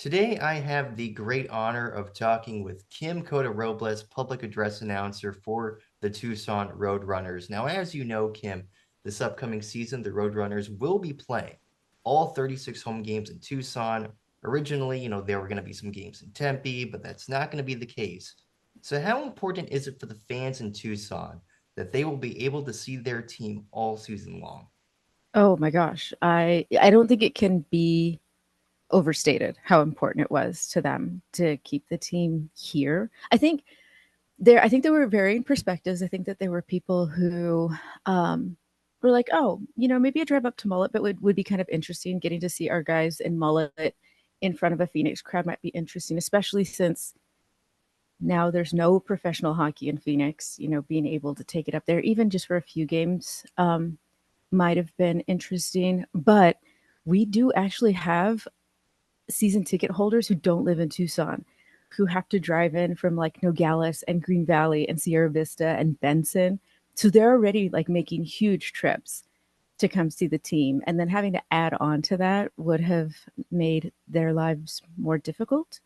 Today, I have the great honor of talking with Kim Cota-Robles, public address announcer for the Tucson Roadrunners. Now, as you know, Kim, this upcoming season, the Roadrunners will be playing all 36 home games in Tucson. Originally, there were going to be some games in Tempe, but that's not going to be the case. So, how important is it for the fans in Tucson that they will be able to see their team all season long? Oh my gosh. I don't think it can be overstated how important it was to them to keep the team here. I think there were varying perspectives. I think that there were people who were like, "Oh, maybe a drive up to Mullet, but would be kind of interesting getting to see our guys in Mullet in front of a Phoenix crowd might be interesting, especially since now there's no professional hockey in Phoenix, being able to take it up there even just for a few games might have been interesting, but we do actually have season ticket holders who don't live in Tucson, who have to drive in from like Nogales and Green Valley and Sierra Vista and Benson. So they're already like making huge trips to come see the team. And then having to add on to that would have made their lives more difficult.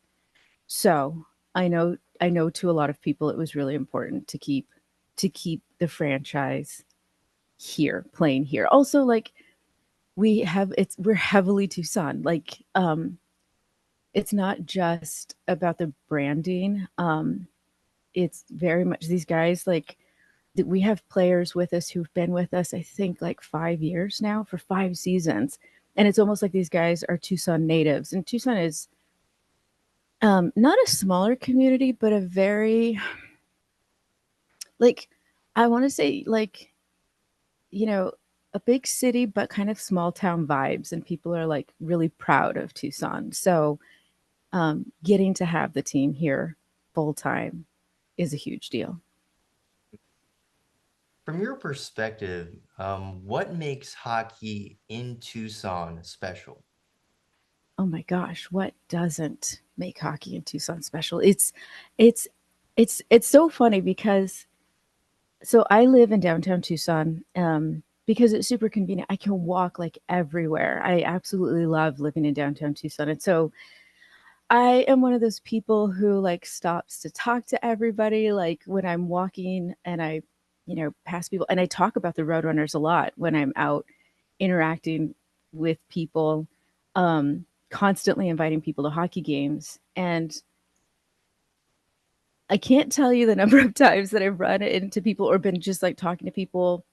So I know to a lot of people it was really important to keep the franchise here, playing here. Also, like we're heavily Tucson. Like it's not just about the branding. It's very much these guys like we have players with us who've been with us, I think, like 5 years now for 5 seasons. And it's almost like these guys are Tucson natives. And Tucson is not a smaller community, but a very, like, I want to say, like, you know, a big city, but kind of small town vibes. And people are like really proud of Tucson. So getting to have the team here full time is a huge deal. From your perspective, what makes hockey in Tucson special? Oh my gosh, what doesn't make hockey in Tucson special? It's it's so funny because so I live in downtown Tucson because it's super convenient. I can walk like everywhere. I absolutely love living in downtown Tucson. And so I am one of those people who like stops to talk to everybody like when I'm walking and I pass people and I talk about the Roadrunners a lot when I'm out interacting with people, constantly inviting people to hockey games. And I can't tell you the number of times that I've run into people or been just like talking to people.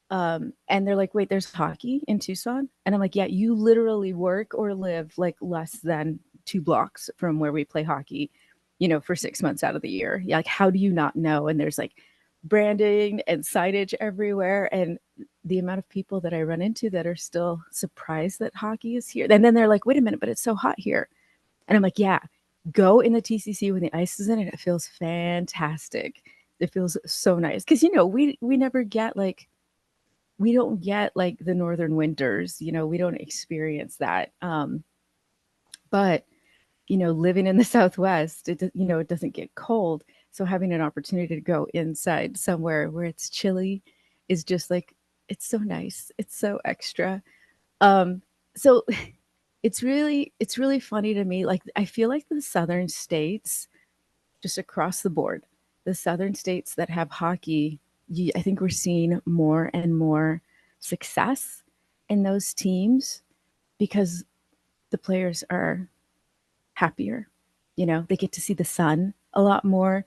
And they're like, wait, there's hockey in Tucson? And I'm like, yeah, you literally work or live like less than 2 blocks from where we play hockey, for 6 months out of the year. Yeah, like, how do you not know? And there's like branding and signage everywhere. And the amount of people that I run into that are still surprised that hockey is here. And then they're like, wait a minute, but it's so hot here. And I'm like, yeah, go in the TCC when the ice is in it. It feels fantastic. It feels so nice. Cause we never get like, we don't get like the northern winters, we don't experience that. But living in the Southwest, it doesn't get cold. So having an opportunity to go inside somewhere where it's chilly is just like, it's so nice. It's so extra. So it's really funny to me. Like I feel like the southern states, just across the board, the southern states that have hockey, I think we're seeing more and more success in those teams because the players are happier. They get to see the sun a lot more.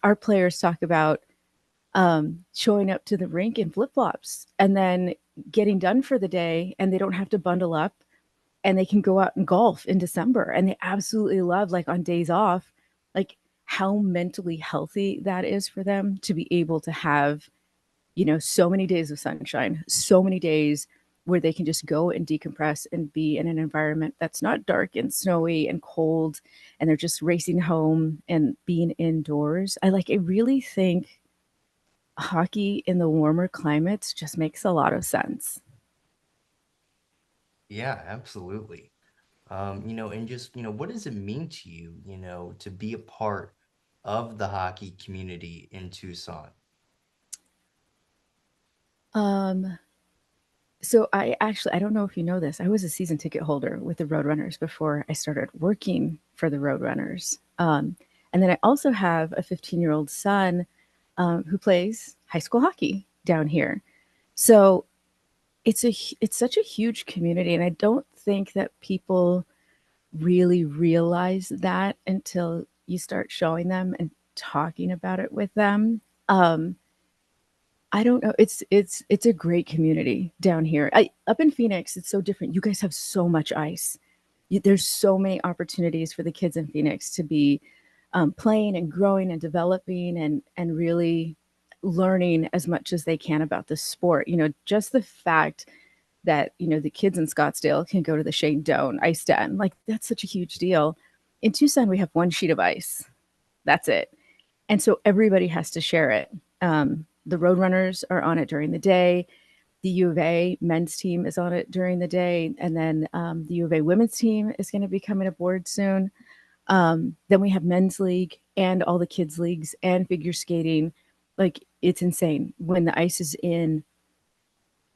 Our players talk about showing up to the rink in flip flops and then getting done for the day, and they don't have to bundle up and they can go out and golf in December. And they absolutely love, like, on days off, like how mentally healthy that is for them to be able to have, so many days of sunshine, so many days where they can just go and decompress and be in an environment that's not dark and snowy and cold and they're just racing home and being indoors. I really think hockey in the warmer climates just makes a lot of sense. Yeah, absolutely. And just, what does it mean to you, to be a part of the hockey community in Tucson? Um So I don't know if you know this. I was a season ticket holder with the Roadrunners before I started working for the Roadrunners. And then I also have a 15-year-old son who plays high school hockey down here. So it's such a huge community, and I don't think that people really realize that until you start showing them and talking about it with them. I don't know. It's a great community down here. Up in Phoenix, it's so different. You guys have so much ice. There's so many opportunities for the kids in Phoenix to be playing and growing and developing and really learning as much as they can about the sport. Just the fact that the kids in Scottsdale can go to the Shane Doan ice den, like that's such a huge deal. In Tucson, we have one sheet of ice. That's it, and so everybody has to share it. The Roadrunners are on it during the day. The U of A men's team is on it during the day, and then the U of A women's team is going to be coming aboard soon. Then we have men's league and all the kids leagues and figure skating. Like it's insane when the ice is in.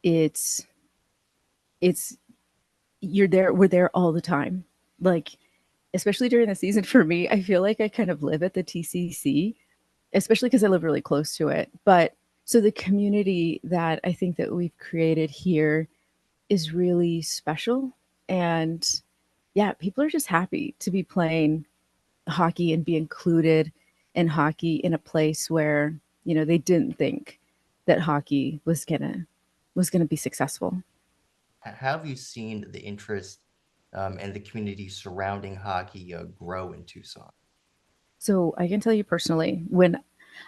It's it's you're there. We're there all the time. Like especially during the season for me, I feel like I kind of live at the TCC, especially because I live really close to it. But so the community that I think that we've created here is really special. And yeah, people are just happy to be playing hockey and be included in hockey in a place where, they didn't think that hockey was gonna be successful. How have you seen the interest and the community surrounding hockey grow in Tucson? So I can tell you personally, when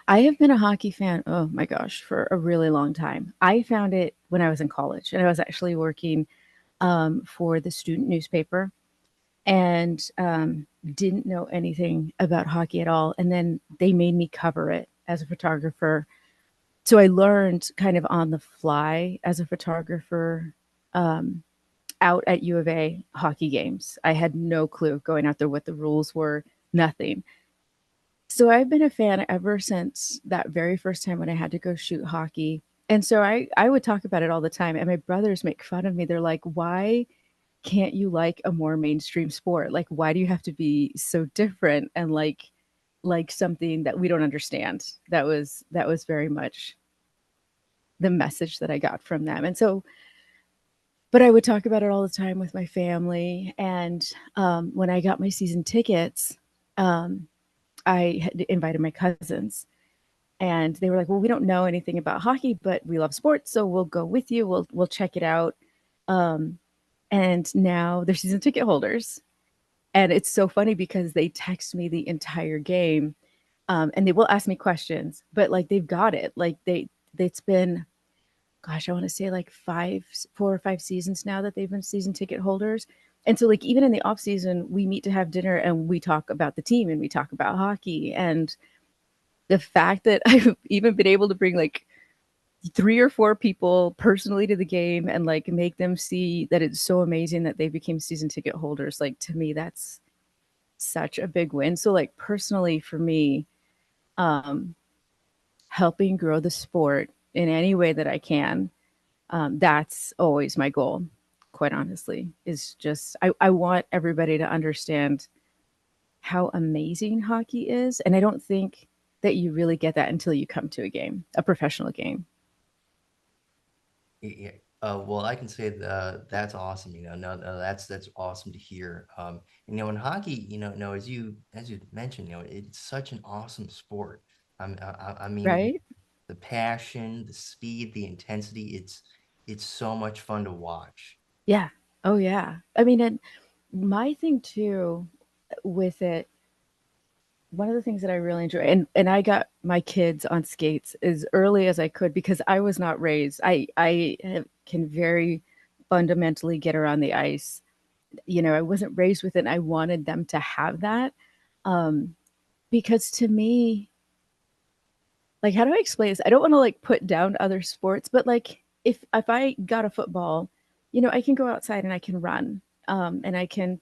I have been a hockey fan, oh my gosh, for a really long time. I found it when I was in college, and I was actually working for the student newspaper, and didn't know anything about hockey at all. And then they made me cover it as a photographer. So I learned kind of on the fly as a photographer um, out at U of A hockey games. I had no clue going out there what the rules were, nothing. So I've been a fan ever since that very first time when I had to go shoot hockey. And so I would talk about it all the time. And my brothers make fun of me. They're like, why can't you like a more mainstream sport? Like, why do you have to be so different and like something that we don't understand? That was very much the message that I got from them. And so, but I would talk about it all the time with my family. And when I got my season tickets, um, I had invited my cousins, and they were like, "Well, we don't know anything about hockey, but we love sports, so we'll go with you. We'll check it out." Um, and now they're season ticket holders, and it's so funny because they text me the entire game, and they will ask me questions, but like they've got it. Like it's been, gosh, I want to say like 4 or 5 seasons now that they've been season ticket holders. And so like even in the off season, we meet to have dinner and we talk about the team and we talk about hockey. And the fact that I've even been able to bring like 3 or 4 people personally to the game and like make them see that it's so amazing that they became season ticket holders, like to me that's such a big win. So like personally for me, um helping grow the sport in any way that I can, that's always my goal, quite honestly, is just I want everybody to understand how amazing hockey is. And I don't think that you really get that until you come to a game, a professional game. Yeah. Well, I can say that's awesome. No, that's awesome to hear. In hockey, no, as you mentioned, it's such an awesome sport. I mean, Right? the passion, the speed, the intensity. It's so much fun to watch. Yeah. Oh yeah. I mean, and my thing too with it, one of the things that I really enjoy, and I got my kids on skates as early as I could because I was not raised. Can very fundamentally get around the ice. I wasn't raised with it. And I wanted them to have that, um, because to me, like, how do I explain this? I don't want to like put down other sports, but like if I got a football, I can go outside and I can run, and I can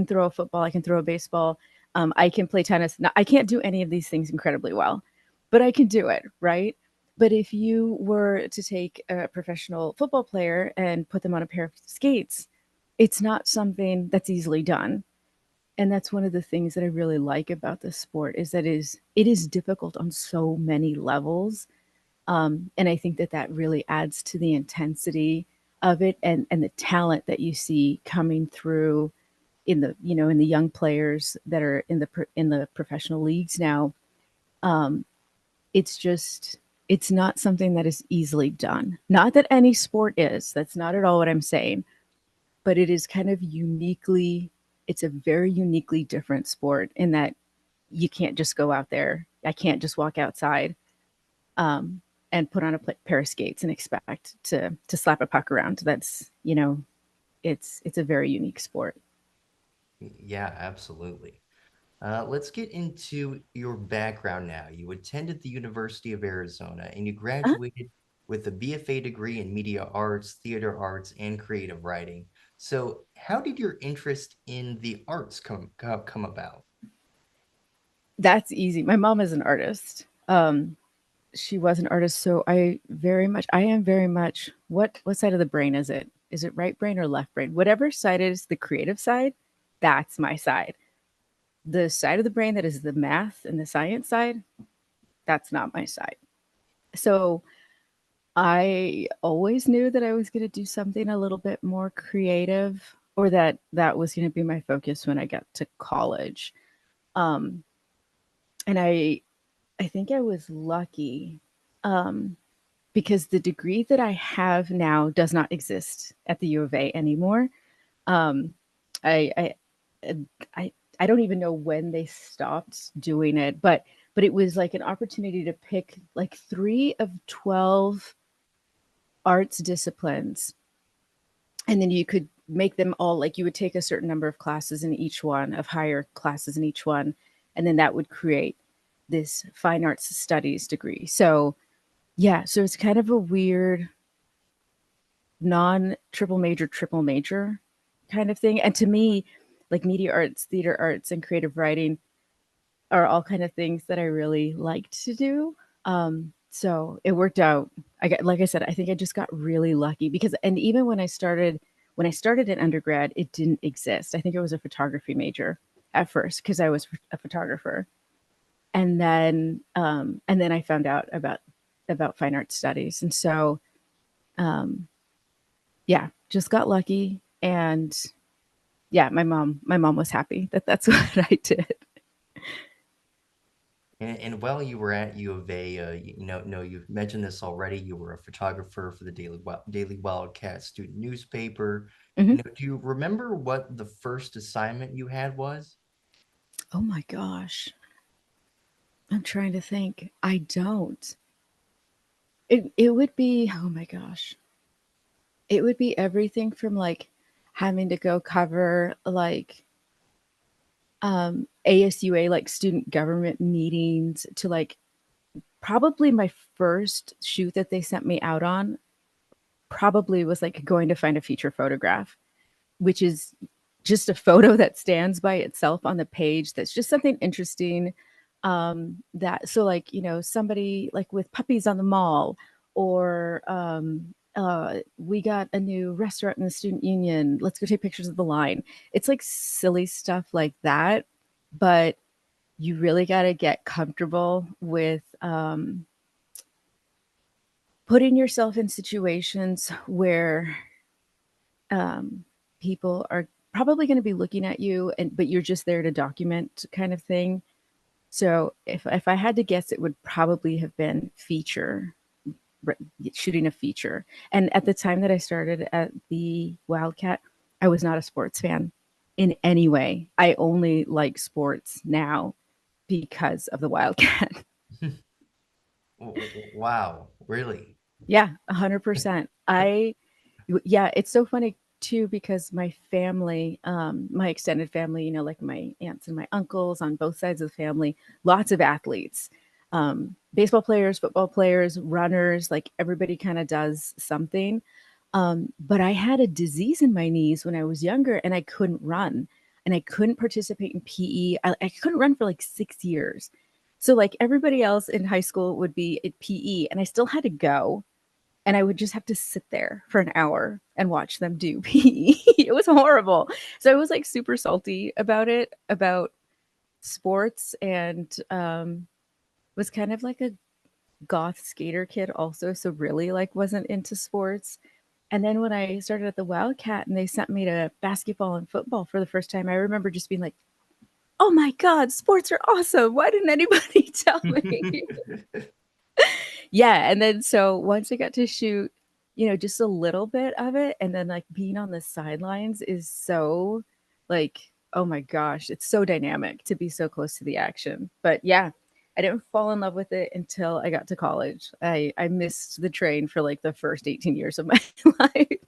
throw a football, I can throw a baseball, I can play tennis. Now, I can't do any of these things incredibly well, but I can do it, right? But if you were to take a professional football player and put them on a pair of skates, it's not something that's easily done. And that's one of the things that I really like about this sport is that it is difficult on so many levels. And I think that that really adds to the intensity of it and the talent that you see coming through in the in the young players that are in the professional leagues now. Um, it's just it's not something that is easily done. Not that any sport is. That's not at all what I'm saying, but it is kind of uniquely. It's a very uniquely different sport in that you can't just go out there. I can't just walk outside um, and put on a pair of skates and expect to slap a puck around. That's it's a very unique sport. Yeah, absolutely. Let's get into your background now. You attended the University of Arizona and you Uh, graduated with a BFA degree in media arts, theater arts, and creative writing. So, how did your interest in the arts come about? that's easy. My mom is an artist. She was an artist, so I am very much what side of the brain is it? Is it right brain or left brain? Whatever side is the creative side, that's my side. The side of the brain that is the math and the science side, that's not my side. So I always knew that I was going to do something a little bit more creative or that that was going to be my focus when I got to college. Um, and I think I was lucky um, because the degree that I have now does not exist at the U of A anymore. Um, I, I I I don't even know when they stopped doing it, but it was like an opportunity to pick like 3 of 12 arts disciplines, and then you could make them all like you would take a certain number of classes in each one, of higher classes in each one, and then that would create this fine arts studies degree. So yeah, so it's kind of a weird non triple major kind of thing. And to me, like media arts, theater arts, and creative writing are all kind of things that I really liked to do. So it worked out. Like I said, I think I just got really lucky because, and even when I started in undergrad, it didn't exist. I think it was a photography major at first because I was a photographer, and then I found out about fine art studies, and so um, yeah, just got lucky, and yeah, my mom was happy that that's what I did. And while you were at U of A, no, you've mentioned this already. You were a photographer for the Daily Wildcat student newspaper. Mhm. Do you remember what the first assignment you had was? Oh my gosh. I'm trying to think. I don't. It would be, oh my gosh. It would be everything from like having to go cover like ASUA, like student government meetings, to like probably my first shoot that they sent me out on probably was like going to find a feature photograph, which is just a photo that stands by itself on the page that's just something interesting. That so like somebody like with puppies on the mall, or we got a new restaurant in the student union, let's go take pictures of the line. It's like silly stuff like that, but you really got to get comfortable with putting yourself in situations where um, people are probably going to be looking at you, and but you're just there to document kind of thing. So if I had to guess, it would probably have been shooting a feature. And at the time that I started at the Wildcat, I was not a sports fan in any way. I only like sports now because of the Wildcat. Wow, really? Yeah, 100%. Yeah, it's so funny too because my family, my extended family, like my aunts and my uncles on both sides of the family, lots of athletes, baseball players, football players, runners, like everybody kind of does something. But I had a disease in my knees when I was younger and I couldn't run and I couldn't participate in PE. I couldn't run for like 6 years. So like everybody else in high school would be at PE, and I still had to go, and I would just have to sit there for an hour and watch them do PE. It was horrible. So I was like super salty about it, about sports, and was kind of like a goth skater kid also, so really like wasn't into sports. And then when I started at the Wildcat and they sent me to basketball and football for the first time, I remember just being like, "Oh my god, sports are awesome. Why didn't anybody tell me?" Yeah, and then so once I got to shoot, just a little bit of it, and then like being on the sidelines is so like, oh my gosh, it's so dynamic to be so close to the action. But yeah, I didn't fall in love with it until I got to college. I missed the train for like the first 18 years of my life.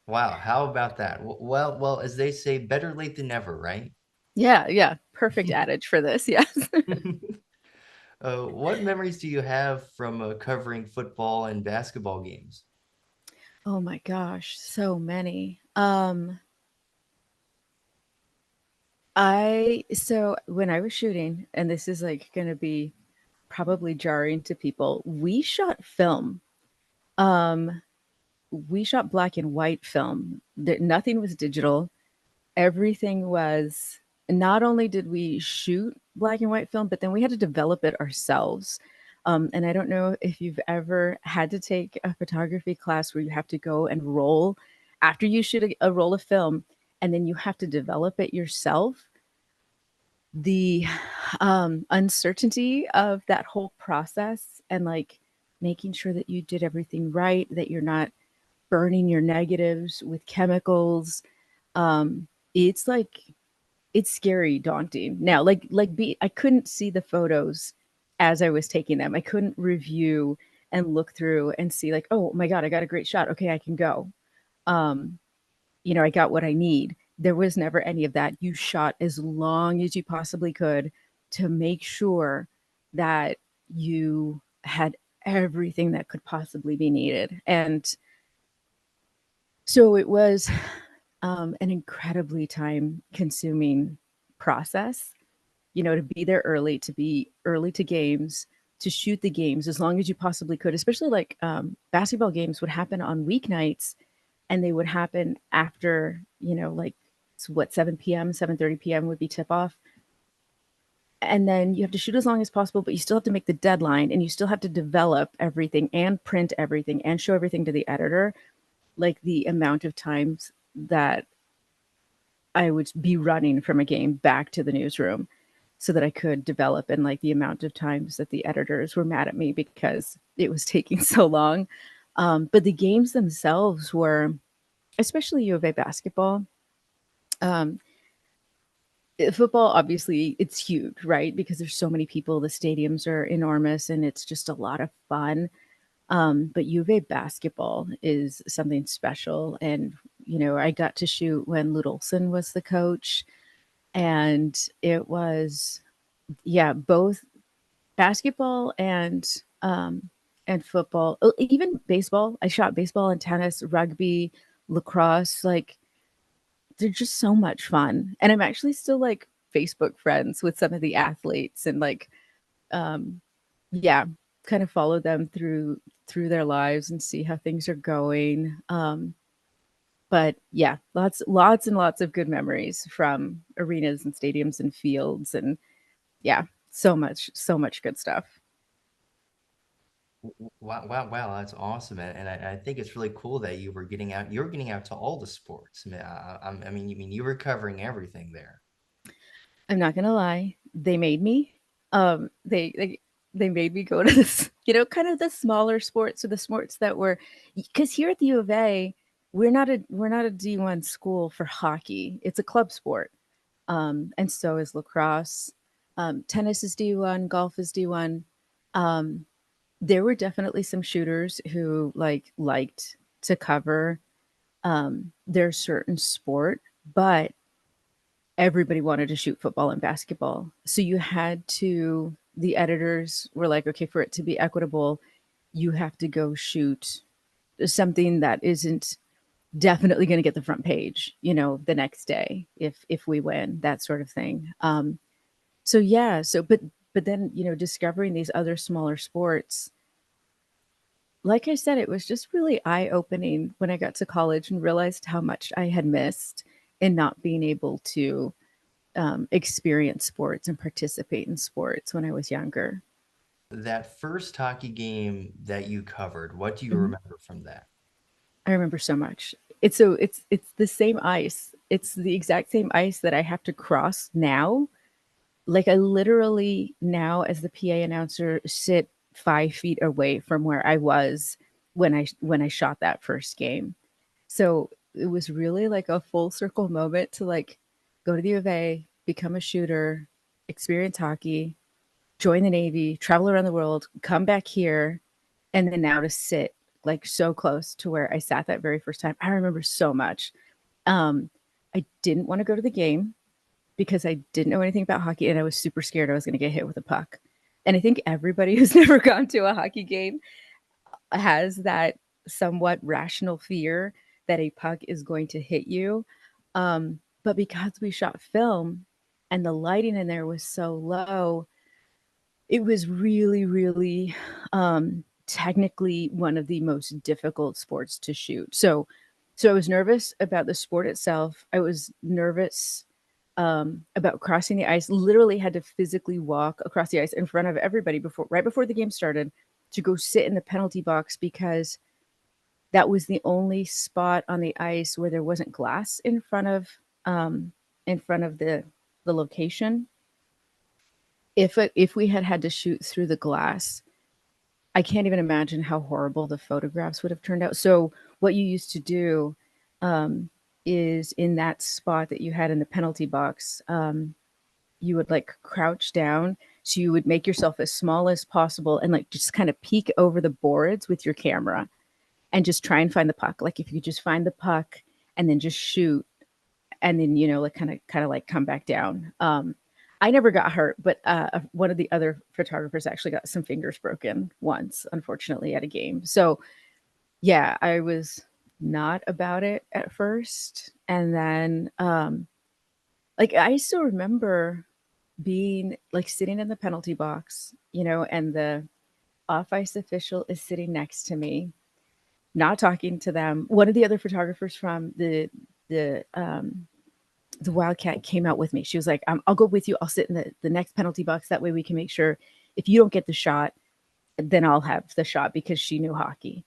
Wow, how about that? Well, as they say, better late than never, right? Yeah, yeah, perfect adage for this. Yes. What memories do you have from covering football and basketball games? Oh my gosh, so many. I so when I was shooting, and this is like going to be probably jarring to people, we shot film. Um, we shot black and white film. Nothing was digital. Everything was. Not only did we shoot black and white film, but then we had to develop it ourselves. And I don't know if you've ever had to take a photography class where you have to go and roll after you shoot a roll of film, and then you have to develop it yourself. The uncertainty of that whole process, and like making sure that you did everything right, that you're not burning your negatives with chemicals. It's like it's scary, daunting. Now, I couldn't see the photos as I was taking them. I couldn't review and look through and see like, oh my god, I got a great shot. Okay, I can go. Um, I got what I need. There was never any of that. You shot as long as you possibly could to make sure that you had everything that could possibly be needed. And so it was an incredibly time consuming process, to be there early, to be early to games, to shoot the games as long as you possibly could, especially like basketball games would happen on weeknights, and they would happen after, like what, 7 p.m., 7:30 p.m. would be tip off. And then you have to shoot as long as possible, but you still have to make the deadline, and you still have to develop everything and print everything and show everything to the editor. Like the amount of times that I would be running from a game back to the newsroom so that I could develop, and like the amount of times that the editors were mad at me because it was taking so long. But the games themselves were, especially U of A basketball. Um, Football, obviously, it's huge, right? Because there's so many people, the stadiums are enormous, and it's just a lot of fun. But U of A basketball is something special. And, I got to shoot when Lute Olson was the coach. And it was, yeah, both basketball and football, even baseball. I shot baseball and tennis, rugby, lacrosse. Like they're just so much fun. And I'm actually still like Facebook friends with some of the athletes, and like um yeah, kind of follow them through their lives and see how things are going. But yeah, lots and lots of good memories from arenas and stadiums and fields, and yeah, so much good stuff. Wow, wow, wow, that's awesome. And I think it's really cool that you were getting out to all the sports. I mean, you were covering everything there. I'm not gonna lie, they made me. They made me go to this, kind of the smaller sports, or the sports that were, because here at the U of A, we're not a D1 school for hockey. It's a club sport, and so is lacrosse. Tennis is D1, golf is D1. Um, there were definitely some shooters who liked to cover their certain sport, but everybody wanted to shoot football and basketball. So the editors were like, okay, for it to be equitable, you have to go shoot something that isn't definitely going to get the front page, the next day if we win, that sort of thing. So yeah, but then, discovering these other smaller sports, like I said, it was just really eye-opening when I got to college and realized how much I had missed in not being able to experience sports and participate in sports when I was younger. That first hockey game that you covered, what do you Mhm. remember from that? I remember so much. It's the same ice. It's the exact same ice that I have to cross now. Like I literally now, as the PA announcer, sit 5 feet away from where I was when I shot that first game. So it was really like a full circle moment to like go to the U of A, become a shooter, experience hockey, join the Navy, travel around the world, come back here, and then now to sit like so close to where I sat that very first time. I remember so much. Um, I didn't want to go to the game because I didn't know anything about hockey and I was super scared I was going to get hit with a puck. And I think everybody who's never gone to a hockey game has that somewhat rational fear that a puck is going to hit you. But because we shot film and the lighting in there was so low, it was really, really technically one of the most difficult sports to shoot. So I was nervous about the sport itself. I was nervous about crossing the ice. Literally had to physically walk across the ice in front of everybody right before the game started to go sit in the penalty box because that was the only spot on the ice where there wasn't glass um, in front of the location. If we had had to shoot through the glass, I can't even imagine how horrible the photographs would have turned out. So what you used to do um, is in that spot that you had in the penalty box, you would like crouch down. So you would make yourself as small as possible and like just kind of peek over the boards with your camera and just try and find the puck. Like if you could just find the puck and then just shoot and then like kind of like come back down. I never got hurt, but one of the other photographers actually got some fingers broken once, unfortunately, at a game. So yeah, I was not about it at first, and then like I still remember being like sitting in the penalty box, and the off ice official is sitting next to me, not talking to them. One of the other photographers from the Wildcat came out with me. She was like, I'll go with you. I'll sit in the next penalty box. That way we can make sure if you don't get the shot, then I'll have the shot because she knew hockey.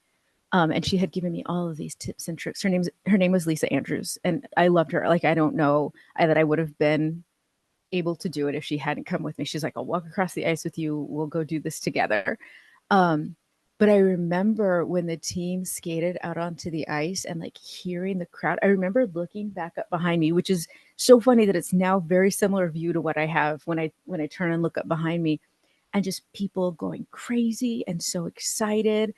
And she had given me all of these tips and tricks. Her name was Lisa Andrews, and I loved her. Like I don't know that I would have been able to do it if she hadn't come with me. She's like, I'll walk across the ice with you. We'll go do this together. Um, but I remember when the team skated out onto the ice and like hearing the crowd. I remember looking back up behind me, which is so funny that it's now very similar view to what I have when I turn and look up behind me, and just people going crazy and so excited,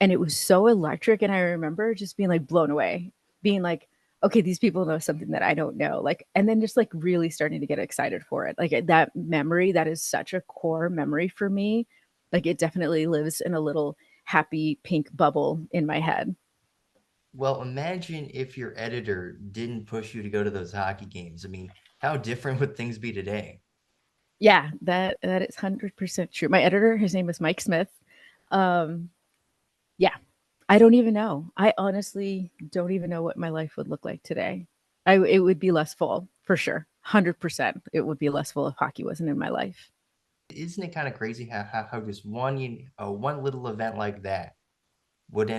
and it was so electric. And I remember just being like blown away, being like, okay, these people know something that I don't know, like, and then just like really starting to get excited for it. Like that memory, that is such a core memory for me. Like it definitely lives in a little happy pink bubble in my head. Well, imagine if your editor didn't push you to go to those hockey games. I mean, how different would things be today? Yeah, that is 100% true. My editor, his name was Mike Smith. um yeah, I don't even know. I honestly don't even know what my life would look like today. It would be less full for sure. 100%. It would be less full if hockey wasn't in my life. Isn't it kind of crazy how just one little event like that would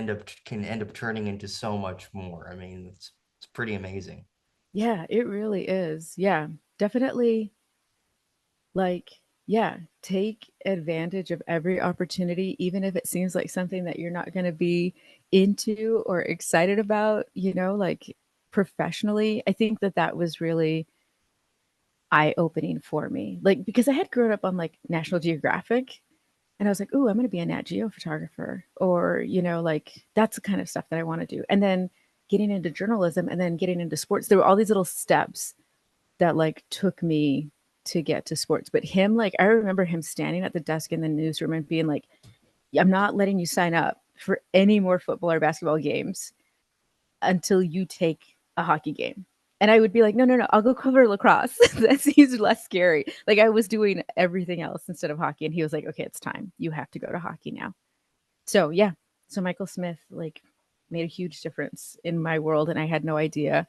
can end up turning into so much more? I mean, it's pretty amazing. Yeah, it really is. Yeah, definitely. Like, yeah, take advantage of every opportunity, even if it seems like something that you're not going to be into or excited about, like professionally. I think that was really eye opening for me. Like, because I had grown up on like National Geographic and I was like, "Ooh, I'm going to be a Nat Geo photographer," or, like that's the kind of stuff that I want to do. And then getting into journalism and then getting into sports, there were all these little steps that like took me to get to sports. But him, like, I remember him standing at the desk in the newsroom and being like, "I'm not letting you sign up for any more football or basketball games until you take a hockey game." And I would be like, no, no, no, I'll go cover lacrosse. That seems less scary. Like I was doing everything else instead of hockey. And he was like, okay, it's time. You have to go to hockey now. So yeah. So Michael Smith like made a huge difference in my world. And I had no idea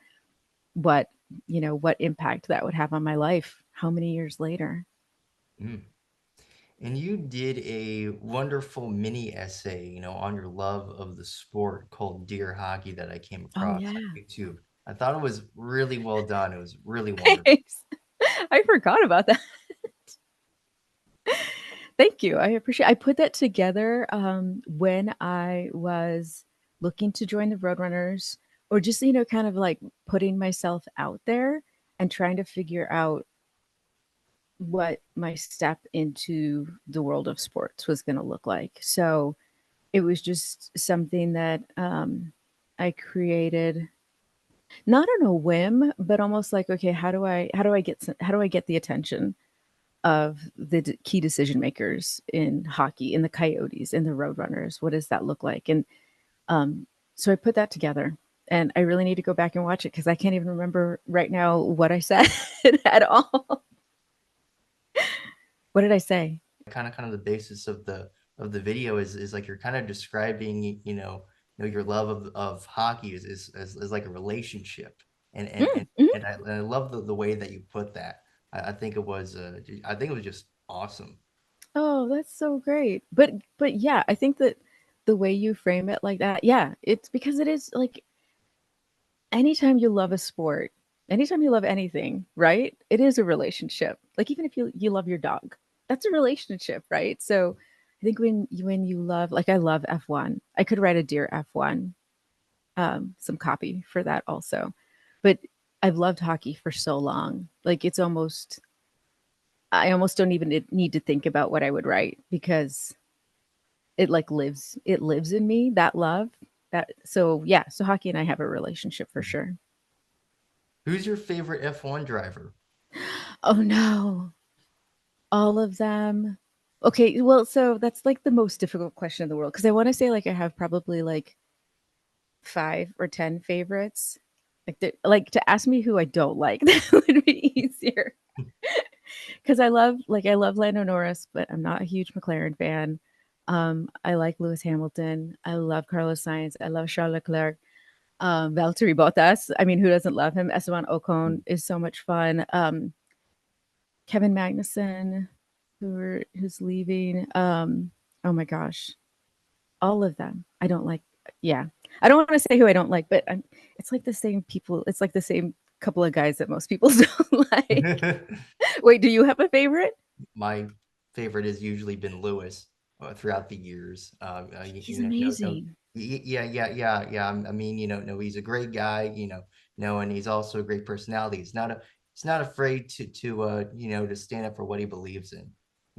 what, what impact that would have on my life. How many years later? Mm. And you did a wonderful mini essay, on your love of the sport called Dear Hockey that I came Oh across on yeah. YouTube. I thought it was really well done. It was really wonderful. Thanks. I forgot about that. Thank you. I appreciate I put that together when I was looking to join the Roadrunners or just, kind of like putting myself out there and trying to figure out what my step into the world of sports was going to look like. So it was just something that I created not on a whim, but almost like, okay, how do I get the attention of the key decision makers in hockey, in the Coyotes, in the Roadrunners? What does that look like? And um, so I put that together, and I really need to go back and watch it because I can't even remember right now what I said at all. What did I say? Kind of the basis of the video is like you're kind of describing, your love of hockey is like a relationship. And and and, Mm-hmm. and I love the way that you put that. I think it was just awesome. Oh, that's so great. But yeah, I think that the way you frame it like that, yeah, it's because it is like anytime you love a sport, anytime you love anything, right? It is a relationship. Like even if you love your dog, that's a relationship, right? So I think when you love, like I love F1. I could write a Dear F1 some copy for that also. But I've loved hockey for so long. Like I almost don't even need to think about what I would write because it lives in me, that love. So yeah, so hockey and I have a relationship for sure. Who's your favorite F1 driver? Oh no, all of them. Okay, well, so that's like the most difficult question in the world because I want to say like I have probably like 5 or 10 favorites. Like to ask me who I don't like, that would be easier. Because I love Lando Norris, but I'm not a huge McLaren fan. I like Lewis Hamilton. I love Carlos Sainz. I love Charles Leclerc. Valtteri Bottas. I mean, who doesn't love him? Esteban Ocon is so much fun. Kevin Magnussen, who's leaving. Oh my gosh, all of them. I don't like. Yeah, I don't want to say who I don't like, but it's like the same people. It's like the same couple of guys that most people don't like. Wait, do you have a favorite? My favorite has usually been Lewis throughout the years. He's amazing. Yeah. I mean, no, he's a great guy, no, and he's also a great personality. He's not afraid to stand up for what he believes in.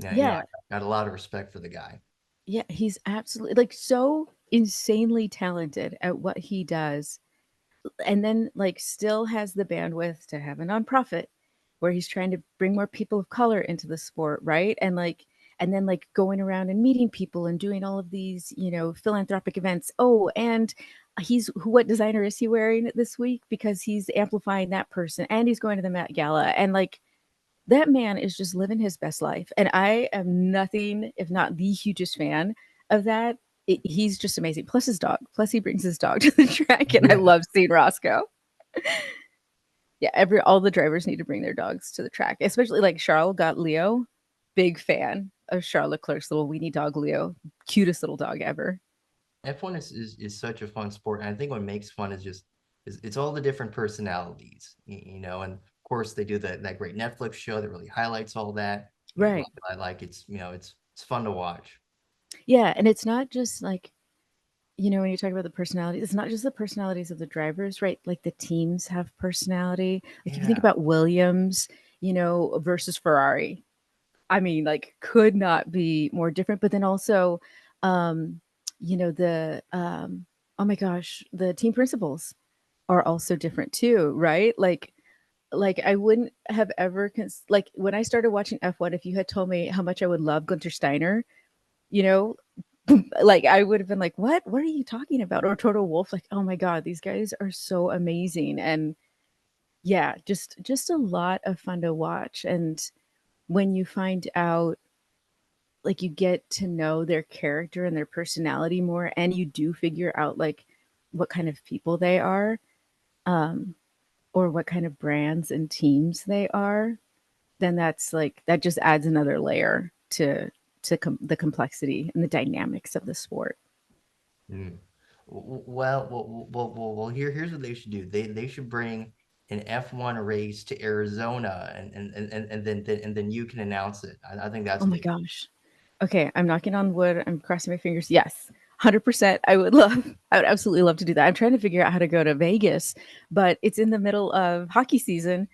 I Yeah, got a lot of respect for the guy. yeah, he's absolutely like so insanely talented at what he does and then like still has the bandwidth to have a nonprofit where he's trying to bring more people of color into the sport, right? And then like going around and meeting people and doing all of these, philanthropic events. Oh, and what designer is he wearing this week because he's amplifying that person and he's going to the Met Gala and like that man is just living his best life. And I am nothing if not the hugest fan of that. He's just amazing. Plus his dog. Plus he brings his dog to the track, and I love seeing Roscoe. Yeah, all the drivers need to bring their dogs to the track, especially like Charles got Leo. Big fan of Charles Leclerc's little weenie dog Leo, cutest little dog ever. F1 is such a fun sport, and I think what makes fun is just is it's all the different personalities, and of course they do that great Netflix show that really highlights all that. Right. I like it's fun to watch. Yeah, and it's not just like when you talk about the personalities, it's not just the personalities of the drivers, right? Like the teams have personality. Like if you think Yeah, about Williams, versus Ferrari, I mean, like could not be more different. But then also, um, the oh my gosh, the team principals are also different too, right? Like I wouldn't have ever like when I started watching F1, if you had told me how much I would love Gunter Steiner, you know, like I would have been like, what are you talking about? Or Toto Wolf, like, oh my God, these guys are so amazing. And Yeah, just a lot of fun to watch. And when you find out, like, you get to know their character and their personality more, and you do figure out like what kind of people they are, um, or what kind of brands and teams they are, then that's like that just adds another layer to the complexity and the dynamics of the sport. Mm. Here's what they should do. They should bring an F1 race to Arizona, and then you can announce it. I think that's Oh what my they should. gosh. Okay, I'm knocking on wood. I'm crossing my fingers. Yes, 100%. I would love, I would absolutely love to do that. I'm trying to figure out how to go to Vegas, but it's in the middle of hockey season.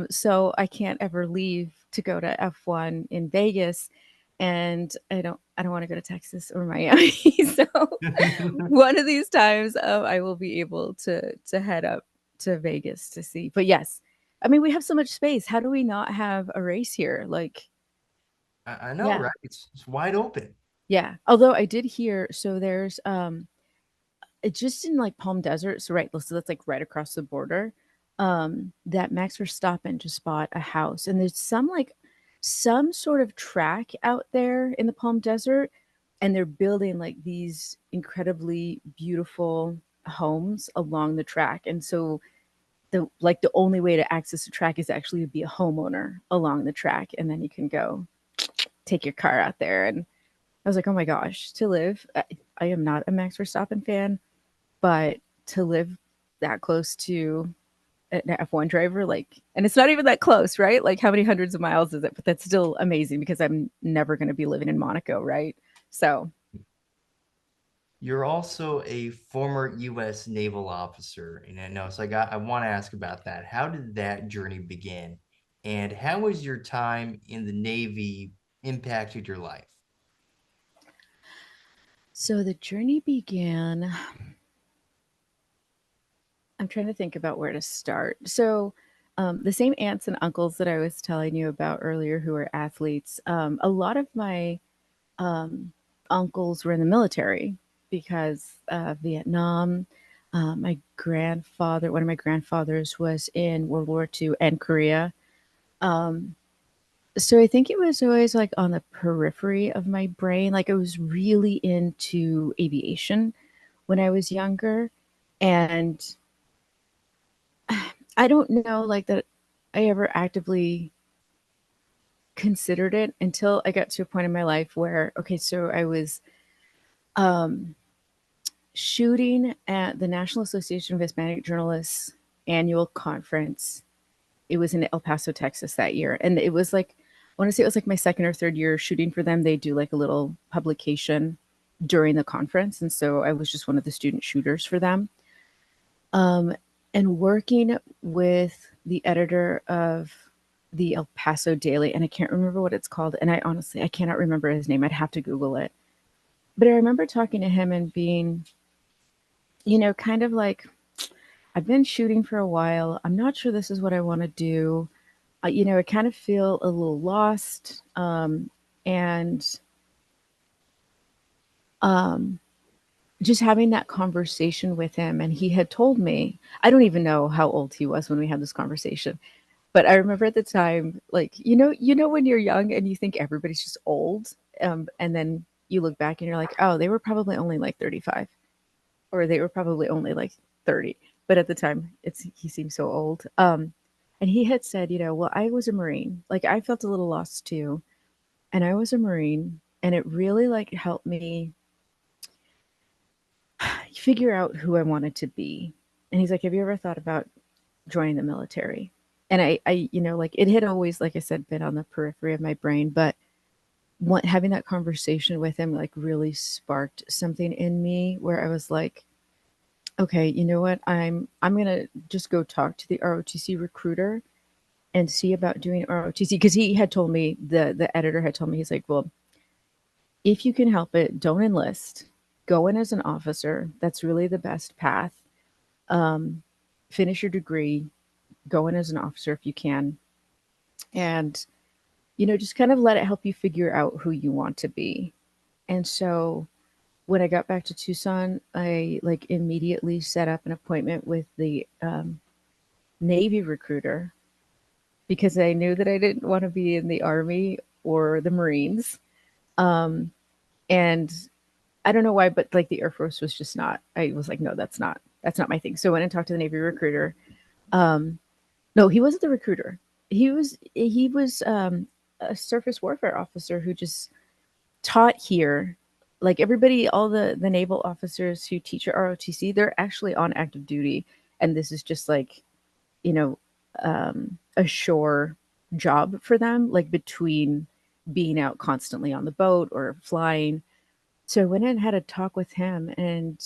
So I can't ever leave to go to F1 in Vegas. And I don't want to go to Texas or Miami. So one of these times, I will be able to head up to Vegas to see. But yes, I mean, we have so much space. How do we not have a race here? Like, I know, yeah. right? It's wide open. Yeah. Although I did hear, so there's it's just in like Palm Desert, so right, so that's like right across the border. That Max Verstappen just bought a house, and there's some sort of track out there in the Palm Desert, and they're building like these incredibly beautiful homes along the track. And so the only way to access the track is actually to be a homeowner along the track, and then you can go take your car out there. And I was like, oh my gosh, to live. I am not a Max Verstappen fan, but to live that close to an F1 driver, like, and it's not even that close, right? Like, how many hundreds of miles is it? But that's still amazing because I'm never going to be living in Monaco, right? So, You're also a former U.S. naval officer, and I know, so I want to ask about that. How did that journey begin, and how has your time in the Navy impacted your life? so the journey began. I'm trying to think about where to start. So, the same aunts and uncles that I was telling you about earlier who are athletes, a lot of my um, uncles were in the military because Vietnam. One of my grandfathers was in World War II and Korea. Um, so I think it was always like on the periphery of my brain. Like I was really into aviation when I was younger. And I don't know like that I ever actively considered it until I got to a point in my life where, okay, so I was um, shooting at the National Association of Hispanic Journalists annual conference. It was in El Paso, Texas that year. And it was like, I want to say it was like my second or third year shooting for them. They do like a little publication during the conference. And so I was just one of the student shooters for them. Um, and working with the editor of the El Paso Daily, and I can't remember what it's called. And I cannot remember his name. I'd have to Google it. But I remember talking to him and being, kind of like, I've been shooting for a while. I'm not sure this is what I want to do. I kind of feel a little lost. And um, just having that conversation with him, and he had told me, I don't even know how old he was when we had this conversation, but I remember at the time, like, when you're young and you think everybody's just old, and then you look back and you're like, oh, they were probably only like 35, or they were probably only like 30. But at the time, he seemed so old. And he had said, well, I was a Marine. Like I felt a little lost too, and I was a Marine, and it really like helped me figure out who I wanted to be. And he's like, have you ever thought about joining the military? And like it had always, like I said, been on the periphery of my brain, but having that conversation with him like really sparked something in me where I was like, okay, you know what? I'm gonna just go talk to the ROTC recruiter and see about doing ROTC, because he had told me, the editor had told me, he's like, well, if you can help it, don't enlist. Go in as an officer. That's really the best path. Um, Finish your degree. Go in as an officer if you can, and just kind of let it help you figure out who you want to be. And so when I got back to Tucson, I like immediately set up an appointment with the Navy recruiter because I knew that I didn't want to be in the Army or the Marines. Um, and I don't know why, but like the Air Force was just not. I was like, no, that's not my thing. So I went and talked to the Navy recruiter. Um, no, he wasn't the recruiter. He was a surface warfare officer who just taught here. Like everybody, all the naval officers who teach at ROTC, they're actually on active duty, and this is just like you know a shore job for them, like between being out constantly on the boat or flying. So I went in and had a talk with him, and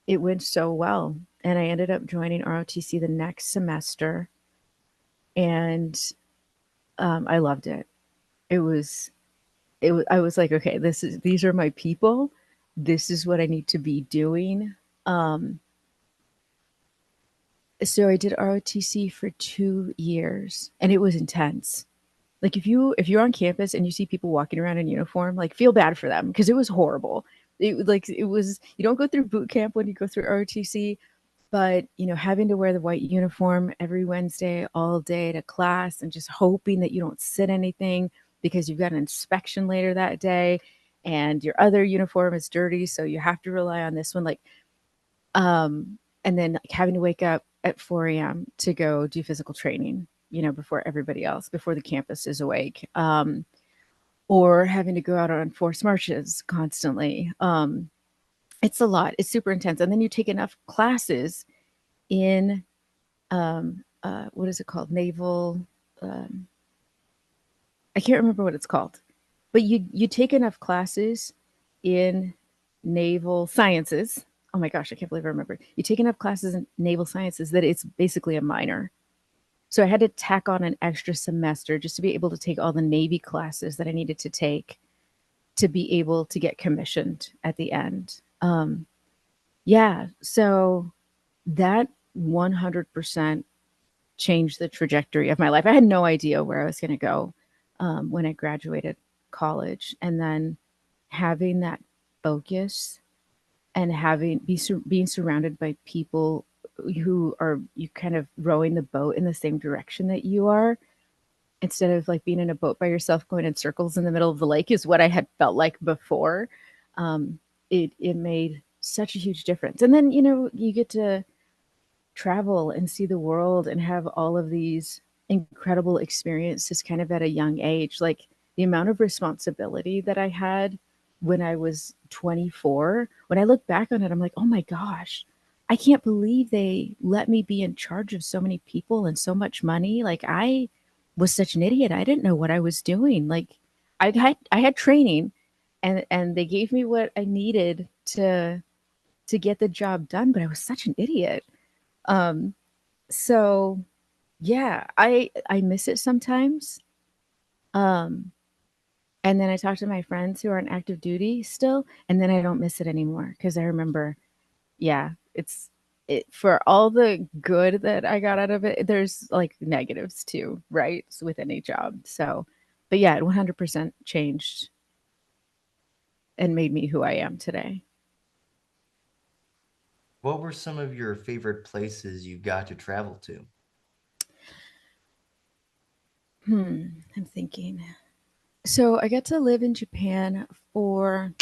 it went so well. And I ended up joining ROTC the next semester, and I loved it. It was I was like, okay, these are my people. This is what I need to be doing. Um, so I did ROTC for 2 years, and it was intense. Like if you're on campus and you see people walking around in uniform, like feel bad for them because it was horrible. It was you don't go through boot camp when you go through ROTC, but having to wear the white uniform every Wednesday all day to class and just hoping that you don't sit anything because you've got an inspection later that day and your other uniform is dirty, so you have to rely on this one. And then like, having to wake up at 4 a.m. to go do physical training, before everybody else, before the campus is awake, or having to go out on forced marches constantly. It's a lot. It's super intense. And then you take enough classes in what is it called? Naval. Um, I can't remember what it's called, but you take enough classes in naval sciences. Oh my gosh, I can't believe I remember. You take enough classes in naval sciences that it's basically a minor. So I had to tack on an extra semester just to be able to take all the Navy classes that I needed to take to be able to get commissioned at the end. Yeah, so that 100% changed the trajectory of my life. I had no idea where I was going to go when I graduated college, and then having that focus and being surrounded by people who are you kind of rowing the boat in the same direction that you are instead of like being in a boat by yourself going in circles in the middle of the lake is what I had felt like before. Um, it made such a huge difference, and then you get to travel and see the world and have all of these incredible experiences kind of at a young age. Like the amount of responsibility that I had when I was 24, when I look back on it, I'm like, oh my gosh, I can't believe they let me be in charge of so many people and so much money. Like I was such an idiot. I didn't know what I was doing. Like I had training and they gave me what I needed to get the job done, but I was such an idiot. Um, so yeah, I miss it sometimes. Um, and then I talk to my friends who are on active duty still, and then I don't miss it anymore because I remember, yeah, it for all the good that I got out of it, there's like negatives too, right? So with any job. So, but yeah, it 100% changed and made me who I am today. What were some of your favorite places you got to travel to? I'm thinking. So I got to live in Japan for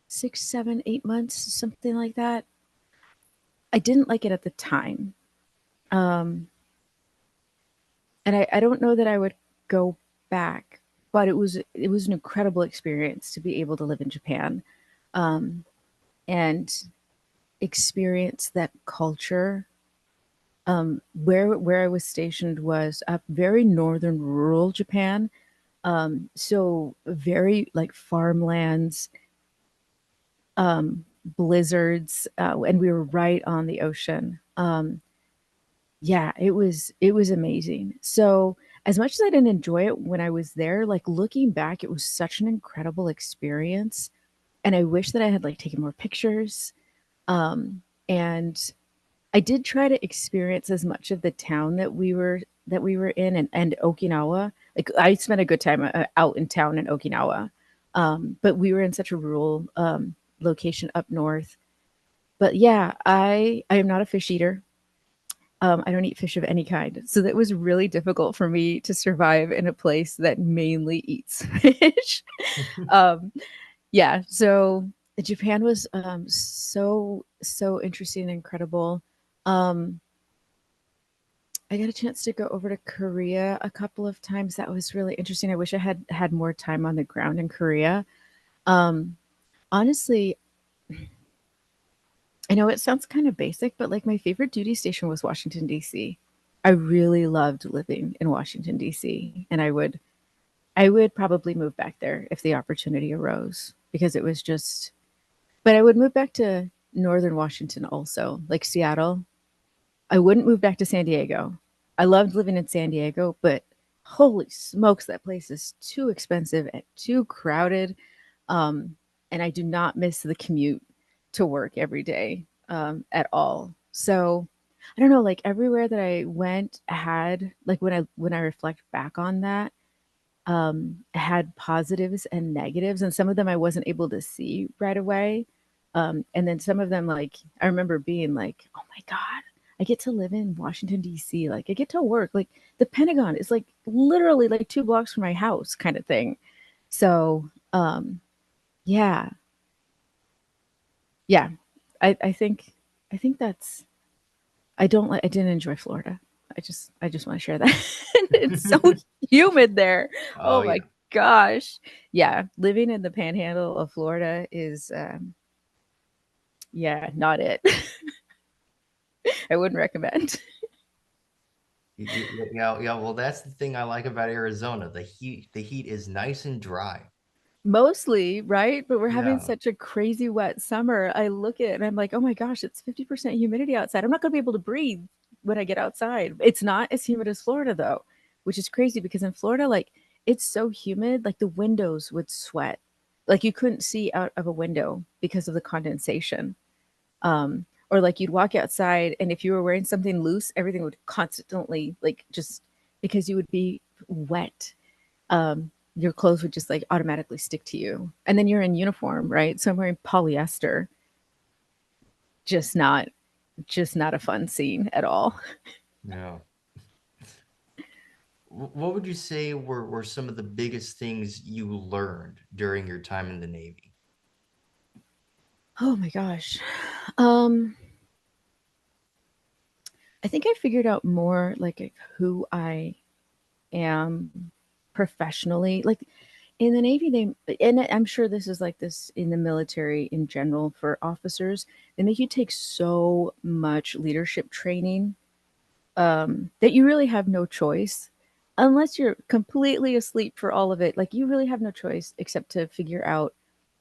6, 7, 8 months, something like that. I didn't like it at the time. Um, and I don't know that I would go back, but it was an incredible experience to be able to live in Japan um, and experience that culture. Where I was stationed was up very northern rural Japan, so very like farmlands, blizzards, and we were right on the ocean. Yeah, it was amazing. So as much as I didn't enjoy it when I was there, like looking back, it was such an incredible experience. And I wish that I had like taken more pictures. And I did try to experience as much of the town that we were in and Okinawa. Like I spent a good time out in town in Okinawa. But we were in such a rural location up north. But yeah, I am not a fish eater. I don't eat fish of any kind. So that was really difficult for me to survive in a place that mainly eats fish. um, yeah. So Japan was so interesting and incredible. Um, I got a chance to go over to Korea a couple of times. That was really interesting. I wish I had had more time on the ground in Korea. Um, Honestly, I know it sounds kind of basic, but like my favorite duty station was Washington, D.C. I really loved living in Washington, D.C. And I would probably move back there if the opportunity arose because it was just, but I would move back to northern Washington also, like Seattle. I wouldn't move back to San Diego. I loved living in San Diego, but holy smokes, that place is too expensive and too crowded. Um, and I do not miss the commute to work every day at all. So I don't know, like everywhere that I went had like when I reflect back on that, had positives and negatives, and some of them I wasn't able to see right away. And then some of them, like I remember being like, "Oh my god, I get to live in Washington D.C. Like I get to work. Like the Pentagon is like literally like 2 blocks from my house, kind of thing." So, yeah, yeah, I think that's I didn't enjoy Florida. I just want to share that. It's so humid there. Oh Oh yeah. my gosh. Yeah, living in the panhandle of Florida is yeah, not it. I wouldn't recommend. Yeah, yeah. Well, that's the thing I like about Arizona. The heat is nice and dry. Mostly, right? But we're having Yeah. such a crazy wet summer. I look at it and I'm like, "Oh my gosh, it's 50% humidity outside. I'm not going to be able to breathe when I get outside." It's not as humid as Florida though, which is crazy because in Florida like it's so humid, like the windows would sweat. Like you couldn't see out of a window because of the condensation. Or like you'd walk outside and if you were wearing something loose, everything would constantly like just because you would be wet, your clothes would just like automatically stick to you. And then you're in uniform, right? So I'm wearing polyester. Just not just not a fun scene at all. Yeah. What would you say were some of the biggest things you learned during your time in the Navy? Oh my gosh. Um I think I figured out more like who I am professionally. Like in the Navy, and I'm sure this is like this in the military in general for officers, they make you take so much leadership training that you really have no choice unless you're completely asleep for all of it. Like you really have no choice except to figure out,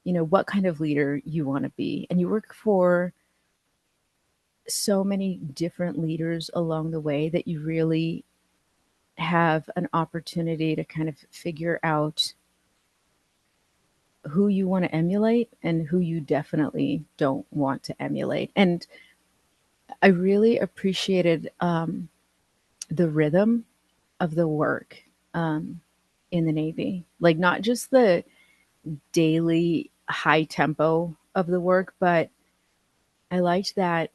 what kind of leader you want to be. And you work for so many different leaders along the way that you really have an opportunity to kind of figure out who you want to emulate and who you definitely don't want to emulate. And I really appreciated the rhythm of the work in the Navy. Like, not just the daily high tempo of the work, but I liked that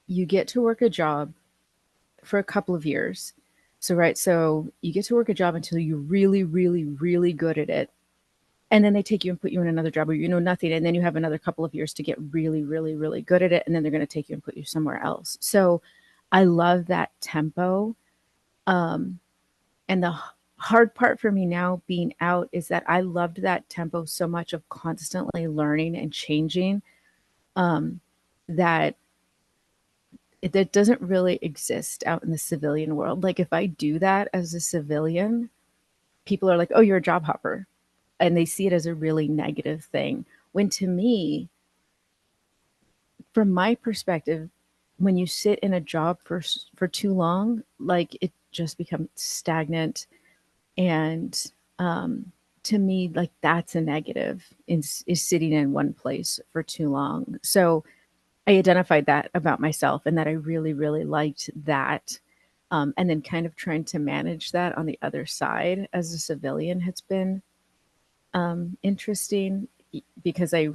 you get to work a job for a couple of years. So, right, so you get to work a job until you're really, really, really good at it. And then they take you and put you in another job where you know nothing. And then you have another couple of years to get really, really, really good at it. And then they're going to take you and put you somewhere else. So I love that tempo. Um, and the hard part for me now being out is that I loved that tempo so much of constantly learning and changing, that that doesn't really exist out in the civilian world. Like if I do that as a civilian, people are like, "Oh, you're a job hopper." And they see it as a really negative thing. When to me, from my perspective, when you sit in a job for too long, like it just becomes stagnant. And to me, like that's a negative is sitting in one place for too long. So I identified that about myself and that I really, really liked that. And then kind of trying to manage that on the other side as a civilian has been interesting because I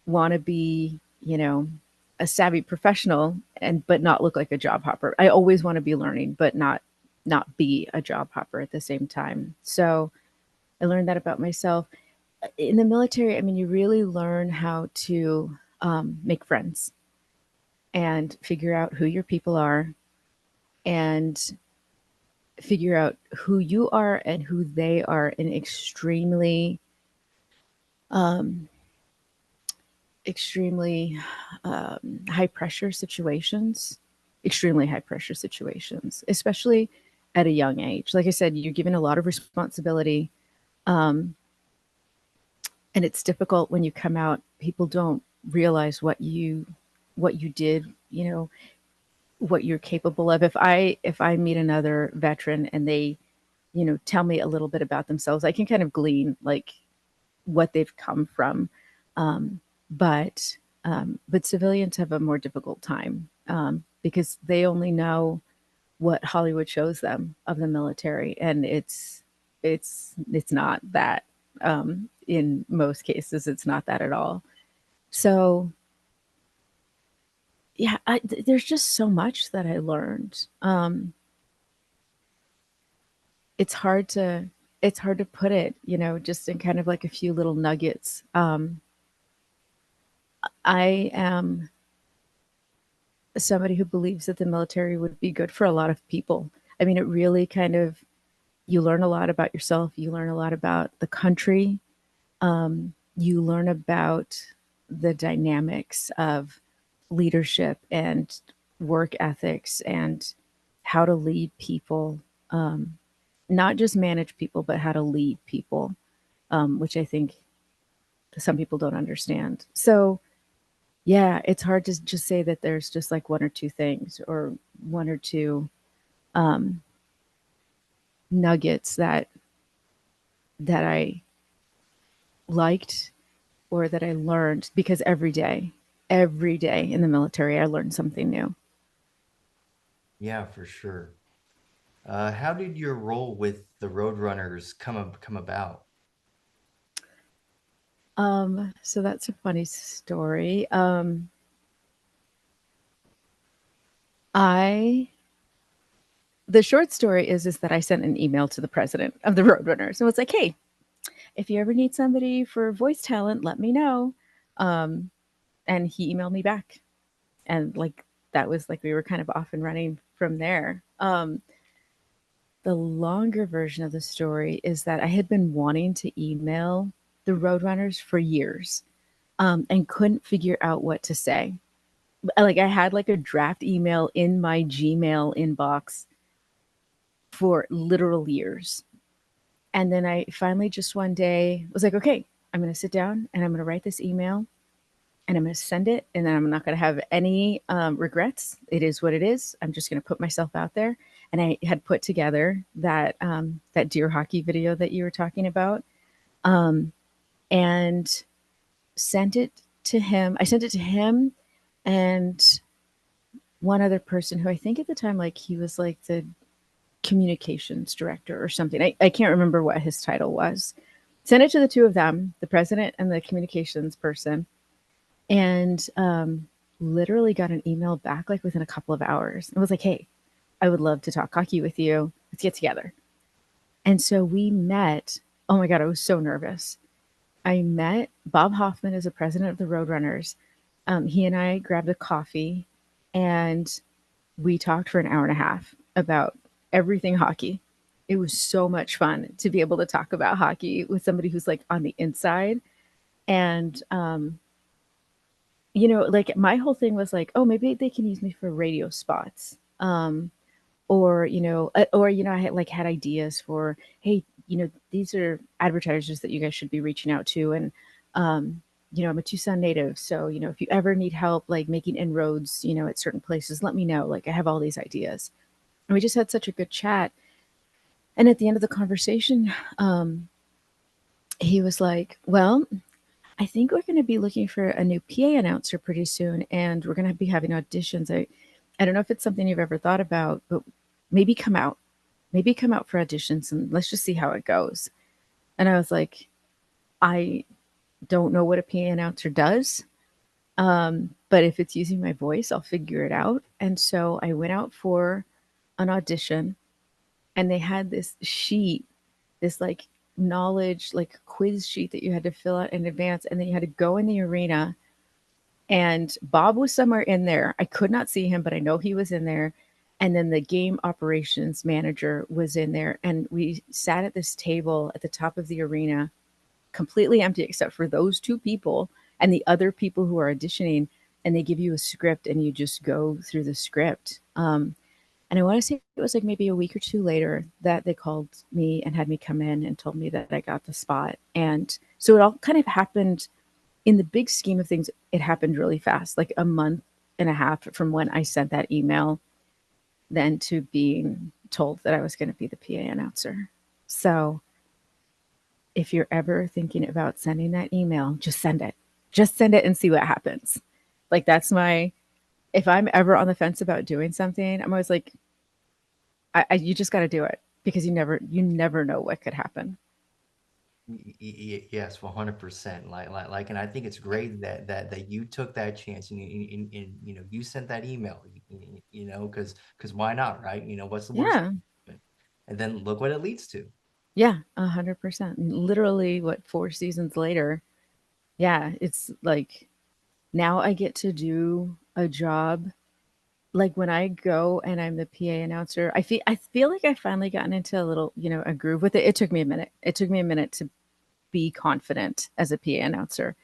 want to be, a savvy professional but not look like a job hopper. I always want to be learning, but not be a job hopper at the same time. So I learned that about myself. In the military, I mean, you really learn how to make friends and figure out who your people are and figure out who you are and who they are in um, extremely high pressure situations, extremely high pressure situations, especially at a young age. Like I said, you're given a lot of responsibility, um, and it's difficult when you come out. People don't realize what you did. You know what you're capable of. If I meet another veteran and they tell me a little bit about themselves, I can kind of glean like what they've come from. Um, but civilians have a more difficult time because they only know what Hollywood shows them of the military, and it's not that. In most cases, it's not that at all. So yeah, there's just so much that I learned. It's hard to it's hard to put it, just in kind of like a few little nuggets. I am somebody who believes that the military would be good for a lot of people. I mean, it really kind of, you learn a lot about yourself, you learn a lot about the country, you learn about the dynamics of leadership and work ethics and how to lead people, not just manage people, but how to lead people, which I think some people don't understand. So, yeah, it's hard to just say that there's just like one or two things or one or two um, nuggets that I liked or that I learned, because every day in the military, I learned something new. Yeah, for sure. How did your role with the Roadrunners come about? So that's a funny story. I The short story is that I sent an email to the president of the Roadrunners and was like, "Hey, if you ever need somebody for voice talent, let me know." Um, and he emailed me back, and like that was like we were kind of off and running from there. The longer version of the story is that I had been wanting to email the Roadrunners for years, and couldn't figure out what to say. Like I had like a draft email in my Gmail inbox for literal years. And then I finally just one day was like, okay, I'm going to sit down and I'm going to write this email and I'm going to send it. And then I'm not going to have any regrets. It is what it is. I'm just going to put myself out there. And I had put together that deer hockey video that you were talking about, um, and sent it to him. I sent it to him and one other person who I think at the time, like he was like the communications director or something. I can't remember what his title was. Sent it to the two of them, the president and the communications person, and literally got an email back like within a couple of hours. It was like, "Hey, I would love to talk hockey with you. Let's get together." And so we met. Oh my god, I was so nervous. I met Bob Hoffman as the president of the Roadrunners. He and I grabbed a coffee, and we talked for an hour and a half about everything hockey. It was so much fun to be able to talk about hockey with somebody who's like on the inside. And, like my whole thing was like, oh, maybe they can use me for radio spots. I had like had ideas for, hey, these are advertisers that you guys should be reaching out to. And, I'm a Tucson native. So, if you ever need help, like making inroads, at certain places, let me know. Like I have all these ideas. And we just had such a good chat. And at the end of the conversation, he was like, well, I think we're going to be looking for a new PA announcer pretty soon. And we're going to be having auditions. I don't know if it's something you've ever thought about, but maybe come out. Maybe come out for auditions and let's just see how it goes. And I was like, I don't know what a PA announcer does. But if it's using my voice, I'll figure it out. And so I went out for an audition, and they had this sheet, this like knowledge, like quiz sheet that you had to fill out in advance. And then you had to go in the arena, and Bob was somewhere in there. I could not see him, but I know he was in there. And then the game operations manager was in there. And we sat at this table at the top of the arena, completely empty except for those two people and the other people who are auditioning. And they give you a script and you just go through the script. And I want to say it was like maybe a week or two later that they called me and had me come in and told me that I got the spot. And so it all kind of happened in the big scheme of things. It happened really fast, like a month and a half from when I sent that email, then to being told that I was going to be the PA announcer. So if you're ever thinking about sending that email, just send it. Just send it and see what happens. Like that's my, if I'm ever on the fence about doing something, I'm always like, you just got to do it because you never know what could happen. Yes, 100%. And I think it's great that you took that chance and you sent that email, because why not, right? What's the worst? Yeah. And then look what it leads to. Yeah. 100%. Literally what, 4 seasons later. Yeah. It's like now I get to do a job. Like when I go and I'm the PA announcer, I feel like I've finally gotten into a little, a groove with it. It took me a minute. It took me a minute to be confident as a PA announcer.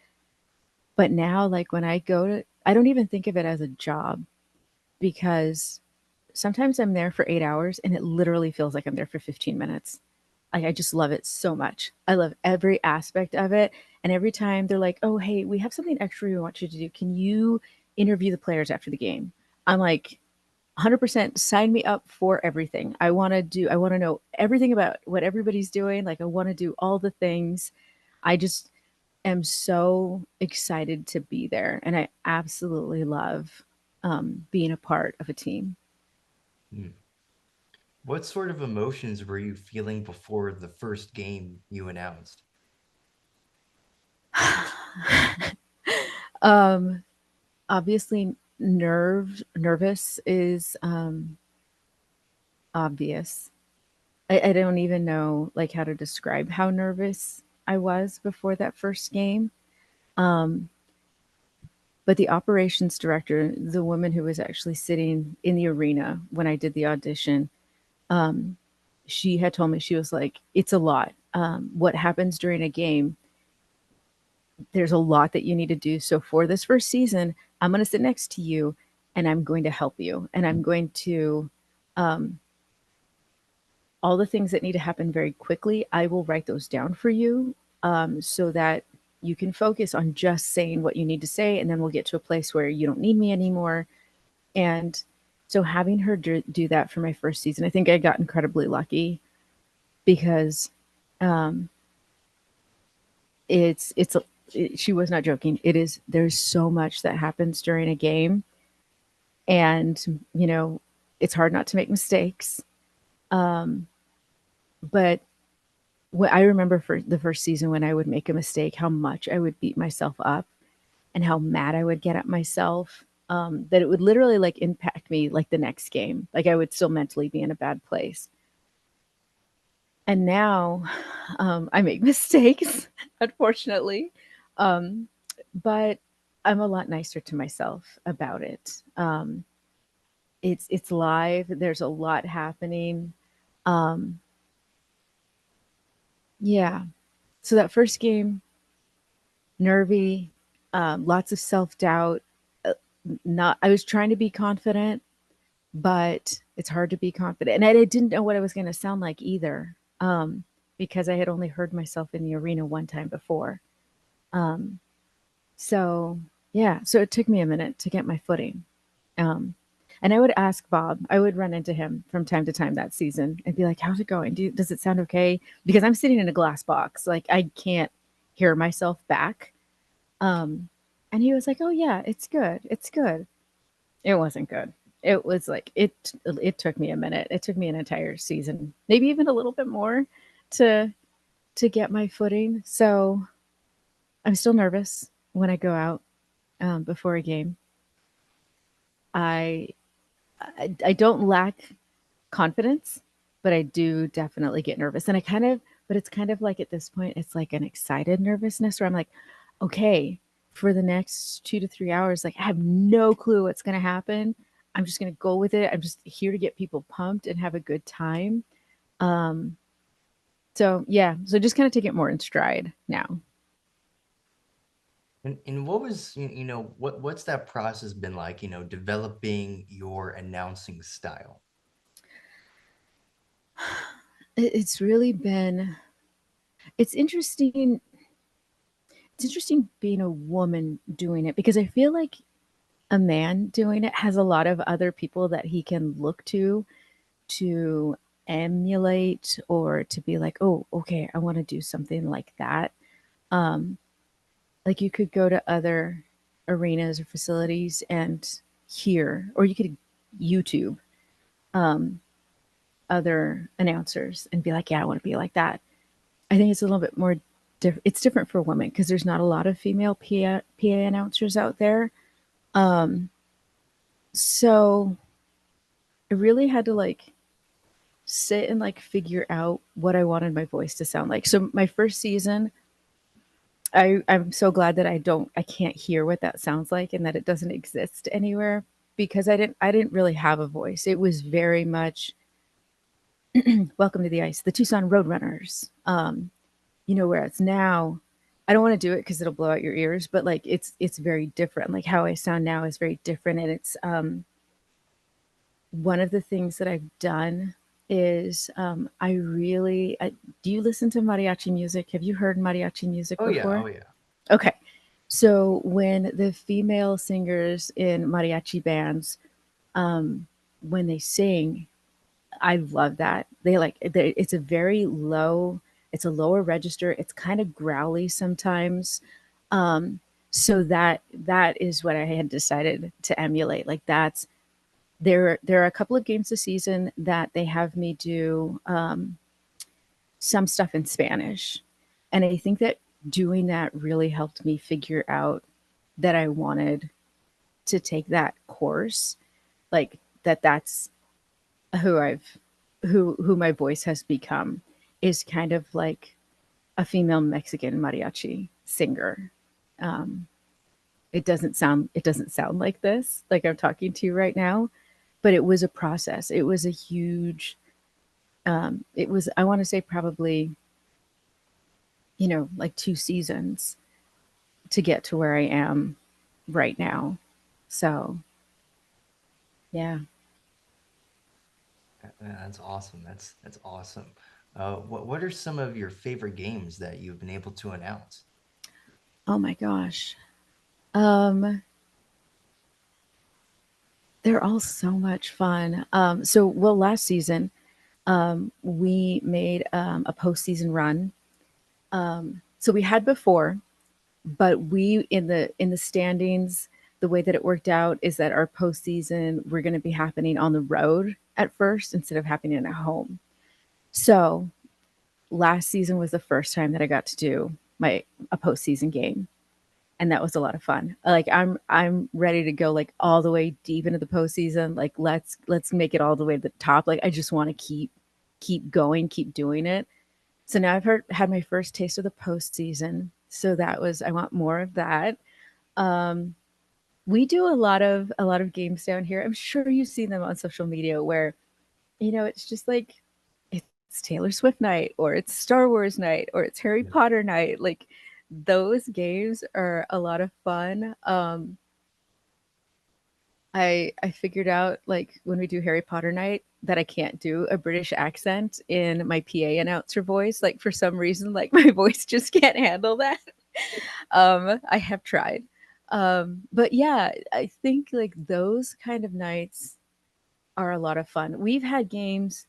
But now, like when I go to, I don't even think of it as a job because sometimes I'm there for 8 hours and it literally feels like I'm there for 15 minutes. Like I just love it so much. I love every aspect of it. And every time they're like, oh, hey, we have something extra we want you to do. Can you interview the players after the game? I'm like, 100% sign me up for everything. I want to know everything about what everybody's doing. Like, I want to do all the things. I just am so excited to be there. And I absolutely love being a part of a team. Hmm. What sort of emotions were you feeling before the first game you announced? um, Obviously, nervous is obvious. I don't even know like how to describe how nervous I was before that first game. Um, but the operations director, the woman who was actually sitting in the arena when I did the audition, um, she had told me, she was like, it's a lot. What happens during a game, there's a lot that you need to do. So for this first season, I'm going to sit next to you and I'm going to help you. And I'm going to, um, all the things that need to happen very quickly, I will write those down for you so that you can focus on just saying what you need to say. And then we'll get to a place where you don't need me anymore. And so having her do that for my first season, I think I got incredibly lucky because um, she was not joking. There's so much that happens during a game, and it's hard not to make mistakes. Um, but what I remember for the first season when I would make a mistake, how much I would beat myself up and how mad I would get at myself. That it would literally like impact me like the next game. Like I would still mentally be in a bad place. And now I make mistakes, unfortunately. Um, but I'm a lot nicer to myself about it. It's live. There's a lot happening. Um, yeah. So that first game, nervy, lots of self doubt. Not. I was trying to be confident, but it's hard to be confident. And I didn't know what I was going to sound like either, because I had only heard myself in the arena one time before. Um, so yeah, so it took me a minute to get my footing. Um, and I would ask Bob, I would run into him from time to time that season and be like, how's it going? Does it sound okay? Because I'm sitting in a glass box. Like I can't hear myself back. Um, and he was like, oh yeah, it's good. It's good. It wasn't good. It was like it took me a minute. It took me an entire season, maybe even a little bit more to get my footing. So I'm still nervous when I go out. before a game. I, I don't lack confidence, but I do definitely get nervous. And I kind of, but it's kind of like at this point, it's like an excited nervousness where I'm like, okay, for the next 2 to 3 hours, like I have no clue what's going to happen. I'm just going to go with it. I'm just here to get people pumped and have a good time. Um, so yeah, so just kind of take it more in stride now. And what was, what's that process been like, developing your announcing style? It's really been, it's interesting. It's interesting being a woman doing it because I feel like a man doing it has a lot of other people that he can look to emulate or to be like, oh, okay, I want to do something like that. Um, like you could go to other arenas or facilities and hear, or you could YouTube um, other announcers and be like, yeah, I want to be like that. I think it's a little bit more. It's different for women because there's not a lot of female PA announcers out there. Um, so I really had to like sit and like figure out what I wanted my voice to sound like. So my first season, I'm so glad that I can't hear what that sounds like and that it doesn't exist anywhere because I didn't really have a voice. It was very much welcome to the ice, the Tucson Roadrunners. Whereas now I don't want to do it because it'll blow out your ears, but like it's very different. Like how I sound now is very different. And it's one of the things that I've done is do you listen to mariachi music? Have you heard mariachi music Oh yeah, before? oh yeah. Okay. So when the female singers in mariachi bands, when they sing, I love that. It's a very low, it's a lower register. It's kind of growly sometimes. Um, so that is what I had decided to emulate. Like that's there are a couple of games this season that they have me do some stuff in Spanish. And I think that doing that really helped me figure out that I wanted to take that course, like that's who I've who my voice has become is kind of like a female Mexican mariachi singer. Um, it doesn't sound like this, like I'm talking to you right now, but it was a process. It was a huge it was I want to say probably, like 2 seasons to get to where I am right now. So yeah. That's awesome. That's awesome. What are some of your favorite games that you've been able to announce? Oh my gosh. Um, they're all so much fun. Last season, we made a postseason run. So we had before, but we in the standings, the way that it worked out is that our postseason we're going to be happening on the road at first instead of happening at home. So last season was the first time that I got to do my a postseason game, and that was a lot of fun. Like I'm ready to go like all the way deep into the postseason. Like let's make it all the way to the top. Like I just want to keep going, keep doing it. So now had my first taste of the postseason. So that was I want more of that. Um, we do a lot of games down here. I'm sure you've seen them on social media where it's just like it's Taylor Swift night or it's Star Wars night or it's Harry Yeah. Potter night. Like those games are a lot of fun. I figured out like when we do Harry Potter night that I can't do a British accent in my PA announcer voice. Like for some reason, like my voice just can't handle that. I have tried. But yeah, I think like those kind of nights are a lot of fun. We've had games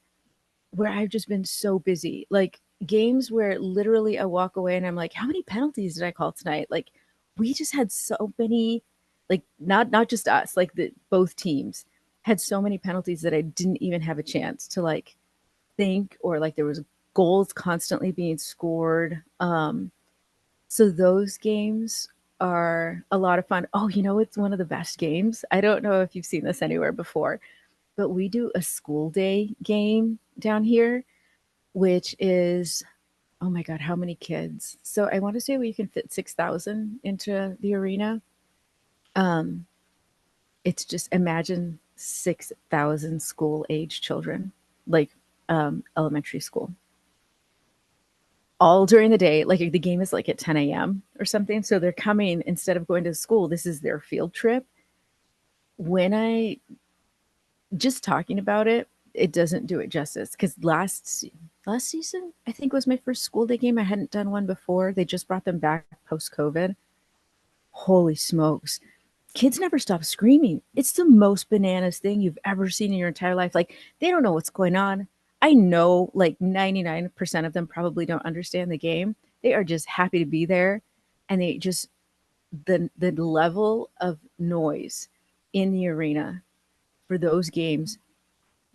where I've just been so busy. Like games where literally I walk away and I'm like, how many penalties did I call tonight? Like we just had so many, like not just us, like the both teams had so many penalties that I didn't even have a chance to like think or like there was goals constantly being scored. So those games are a lot of fun. Oh, you know, it's one of the best games. I don't know if you've seen this anywhere before, but we do a school day game down here, which is, oh my God, how many kids? So I want to say we can fit 6,000 into the arena. Um, it's just imagine 6,000 school age children, like elementary school, all during the day. Like the game is like at 10 a.m. or something. So they're coming instead of going to school. This is their field trip. When I just talking about it, it doesn't do it justice because last season I think was my first school day game. I hadn't done one before. They just brought them back post COVID. Holy smokes. Kids never stop screaming. It's the most bananas thing you've ever seen in your entire life. Like they don't know what's going on. I know like 99% of them probably don't understand the game. They are just happy to be there, and they just the level of noise in the arena for those games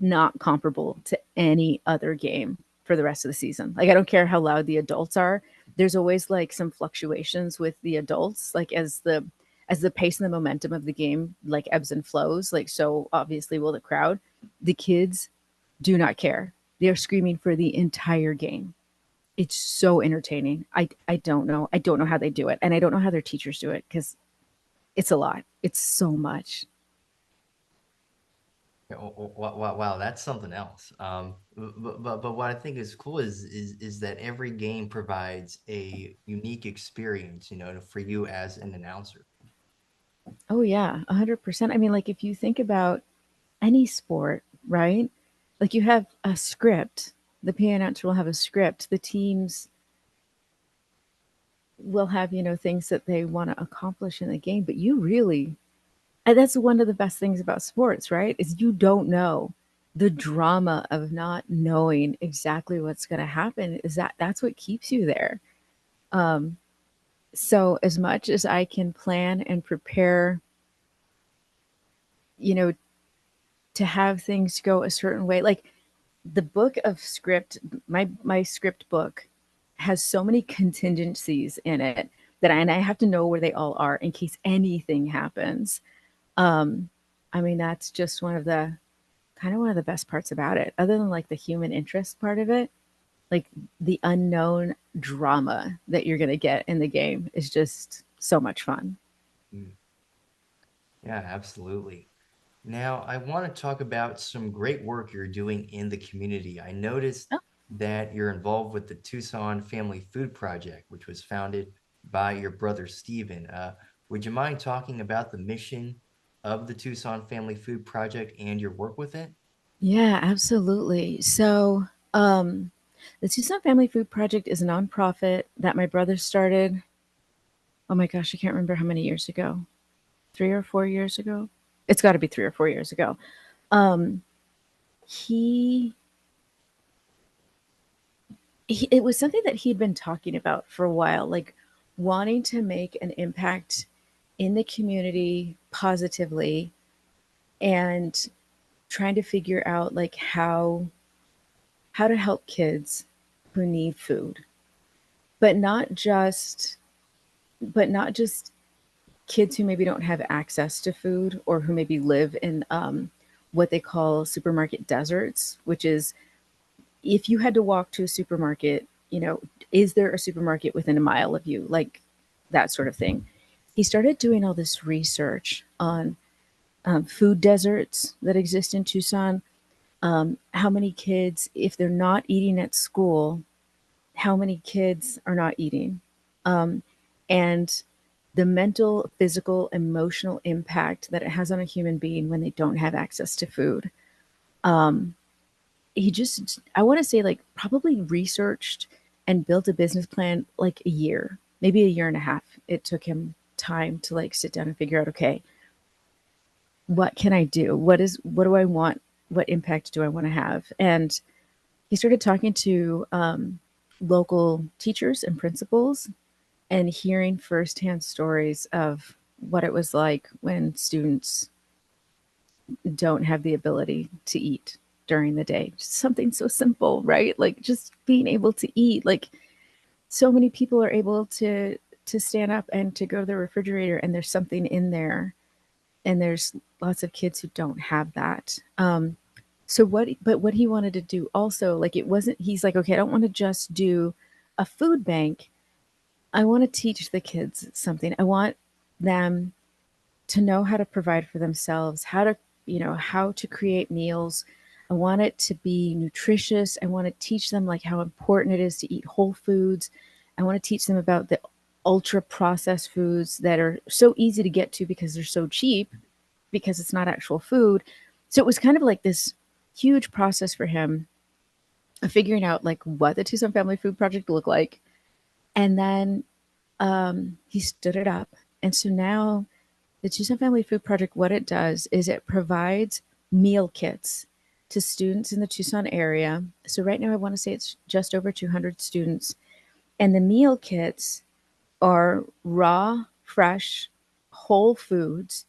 not comparable to any other game for the rest of the season. Like I don't care how loud the adults are. There's always like some fluctuations with the adults, like as the pace and the momentum of the game like ebbs and flows. Like so obviously will the crowd. The kids do not care. They are screaming for the entire game. It's so entertaining. I don't know. I don't know how they do it. And I don't know how their teachers do it because it's a lot. It's so much. Yeah, wow, wow, that's something else. But what I think is cool is that every game provides a unique experience, you know, for you as an announcer. Oh yeah, 100%. I mean, like if you think about any sport, right? Like you have a script. The PA announcer will have a script. The teams will have, you know, things that they want to accomplish in the game, but you really, and that's one of the best things about sports, right? Is you don't know the drama of not knowing exactly what's going to happen is that's what keeps you there. Um, so as much as I can plan and prepare, you know, to have things go a certain way, like the book of script, my script book has so many contingencies in it that and I have to know where they all are in case anything happens. Um, I mean, that's just one of the kind of one of the best parts about it, other than like the human interest part of it. Like the unknown drama that you're going to get in the game is just so much fun. Mm, yeah, absolutely. Now, I want to talk about some great work you're doing in the community. I noticed Oh, that you're involved with the Tucson Family Food Project, which was founded by your brother Stephen. Would you mind talking about the mission of the Tucson Family Food Project and your work with it? yeah, absolutely. So, the Tucson Family Food Project is a nonprofit that my brother started. Oh my gosh, I can't remember how many years ago. 3 or 4 years ago. It's got to be 3 or 4 years ago. Um, he, it was something that he'd been talking about for a while, like wanting to make an impact in the community positively and trying to figure out like how to help kids who need food, but not just kids who maybe don't have access to food or who maybe live in what they call supermarket deserts, which is if you had to walk to a supermarket, you know, is there a supermarket within a mile of you? Like that sort of thing. He started doing all this research on food deserts that exist in Tucson. How many kids, if they're not eating at school, how many kids are not eating? And the mental, physical, emotional impact that it has on a human being when they don't have access to food. He just, I want to say, like, probably researched and built a business plan like a year, maybe a year and a half. It took him time to like sit down and figure out, okay, what can I do? What do I want? What impact do I want to have? And he started talking to local teachers and principals and hearing firsthand stories of what it was like when students don't have the ability to eat during the day. Just something so simple, right? Like just being able to eat. Like so many people are able to stand up and to go to the refrigerator and there's something in there, and there's lots of kids who don't have that. So what he wanted to do also, like, it wasn't, he's like, okay, I don't want to just do a food bank. I want to teach the kids something. I want them to know how to provide for themselves, how to, how to create meals. I want it to be nutritious. I want to teach them like how important it is to eat whole foods. I want to teach them about the ultra processed foods that are so easy to get to because they're so cheap, because it's not actual food. So it was kind of like this huge process for him of figuring out like what the Tucson Family Food Project looked like. And then he stood it up. And so now the Tucson Family Food Project, what it does is it provides meal kits to students in the Tucson area. So right now, I want to say it's just over 200 students. And the meal kits are raw, fresh, whole foods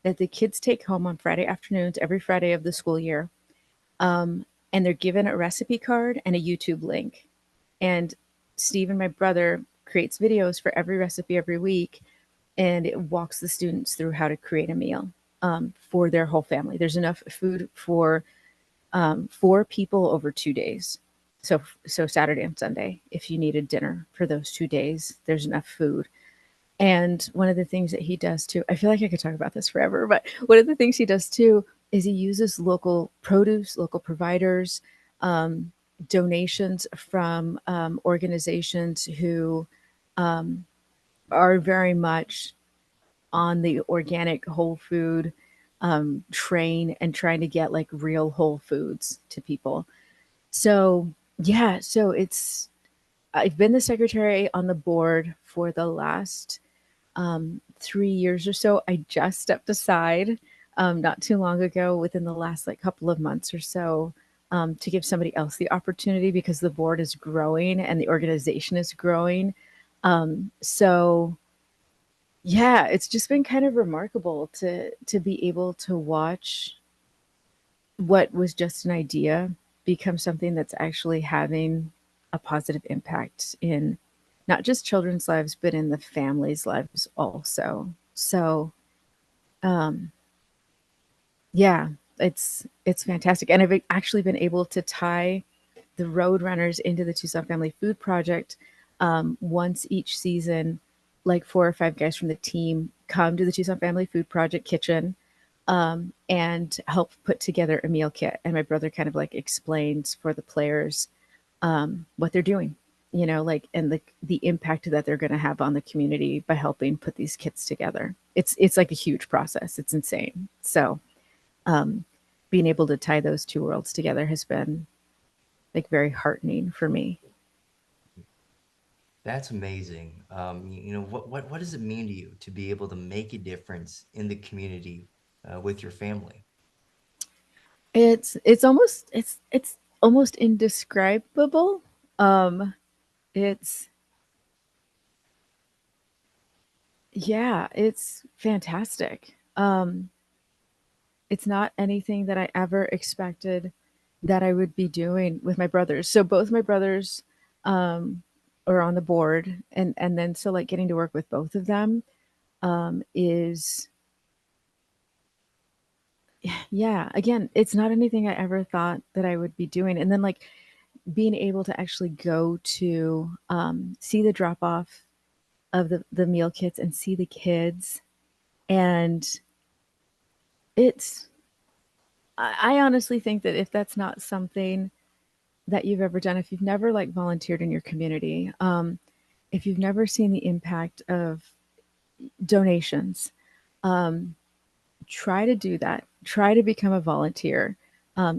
that the kids take home on Friday afternoons, every Friday of the school year. And they're given a recipe card and a YouTube link. And Steve and my brother creates videos for every recipe every week, and it walks the students through how to create a meal for their whole family. There's enough food for 4 people over 2 days. So Saturday and Sunday, if you needed dinner for those 2 days, there's enough food. And one of the things that he does too, I feel like I could talk about this forever, but one of the things he does too is he uses local produce, local providers, um, donations from organizations who are very much on the organic whole food train and trying to get like real whole foods to people. So, yeah, so I've been the secretary on the board for the last 3 years or so. I just stepped aside not too long ago, within the last like couple of months or so, to give somebody else the opportunity because the board is growing and the organization is growing. So yeah, it's just been kind of remarkable to be able to watch what was just an idea become something that's actually having a positive impact in not just children's lives, but in the families' lives also. So, um, yeah, it's fantastic, and I've actually been able to tie the Roadrunners into the Tucson Family Food Project once each season. Like 4 or 5 guys from the team come to the Tucson Family Food Project kitchen and help put together a meal kit. And my brother kind of like explains for the players what they're doing, like, and the impact that they're going to have on the community by helping put these kits together. It's like a huge process. It's insane. So um, being able to tie those two worlds together has been like very heartening for me. That's amazing. What does it mean to you to be able to make a difference in the community with your family? It's almost indescribable. Um, it's Yeah, it's fantastic. It's not anything that I ever expected that I would be doing with my brothers. So both my brothers um, are on the board, and then so like getting to work with both of them is, yeah. Again, it's not anything I ever thought that I would be doing, and then like being able to actually go to see the drop off of the meal kits and see the kids, and it's I honestly think that if that's not something that you've ever done, if you've never like volunteered in your community, if you've never seen the impact of donations, um, try to do that. Try to become a volunteer,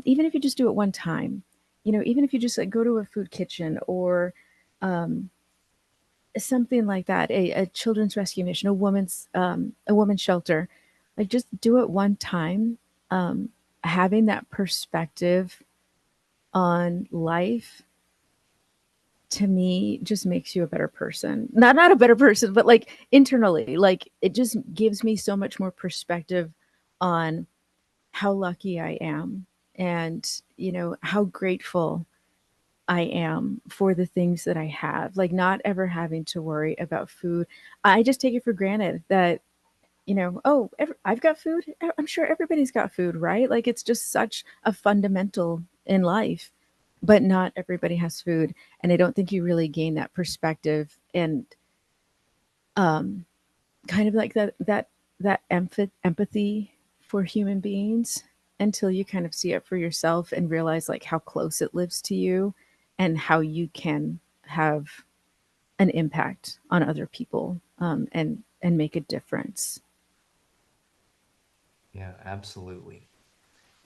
even if you just do it one time. Even if you just like go to a food kitchen or um, something like that, a children's rescue mission, a woman's shelter, like just do it one time. Um, Having that perspective on life, to me, just makes you a better person. Not a better person, but like internally, like it just gives me so much more perspective on how lucky I am, and how grateful I am for the things that I have, like not ever having to worry about food. I just take it for granted that, oh, I've got food. I'm sure everybody's got food, right? Like it's just such a fundamental in life, but not everybody has food. And I don't think you really gain that perspective and um, kind of like that empathy for human beings until you kind of see it for yourself and realize like how close it lives to you and how you can have an impact on other people, and make a difference. Yeah, absolutely.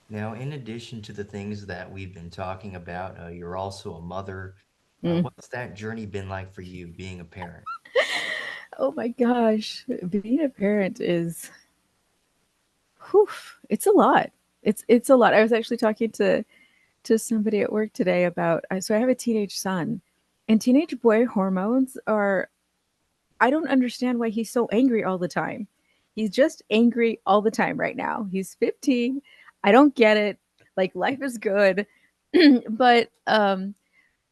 Now, in addition to the things that we've been talking about, you're also a mother. Mm. What's that journey been like for you being a parent? Oh my gosh, being a parent is, whew, it's a lot. It's a lot. I was actually talking to somebody at work today about, so I have a teenage son, and teenage boy hormones are, I don't understand why he's so angry all the time. He's just angry all the time right now. He's 15. I don't get it. Like life is good. But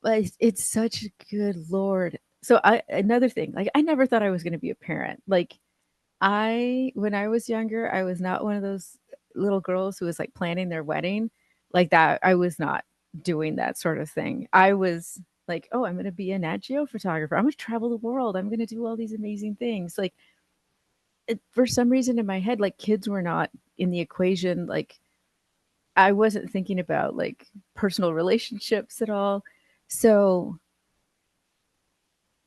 it's such a good lord. So I another thing, like I never thought I was going to be a parent. Like I when I was younger, I was not one of those little girls who was like planning their wedding like that. I was not doing that sort of thing. I was like, oh, I'm going to be a Nat Geo photographer. I'm going to travel the world. I'm going to do all these amazing things. Like for some reason in my head, like kids were not in the equation. Like I wasn't thinking about like personal relationships at all. So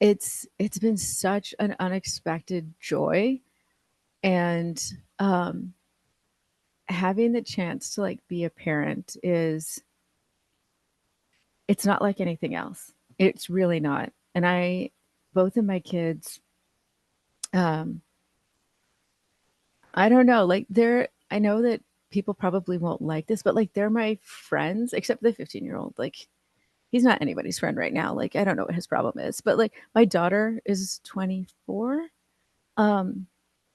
it's been such an unexpected joy, and um having the chance to like be a parent is, it's not like anything else. It's really not. And I both of my kids, um I don't know, like they're, I know that people probably won't like this, but like they're my friends except the 15-year-old. Like he's not anybody's friend right now. Like I don't know what his problem is, but like my daughter is 24. Um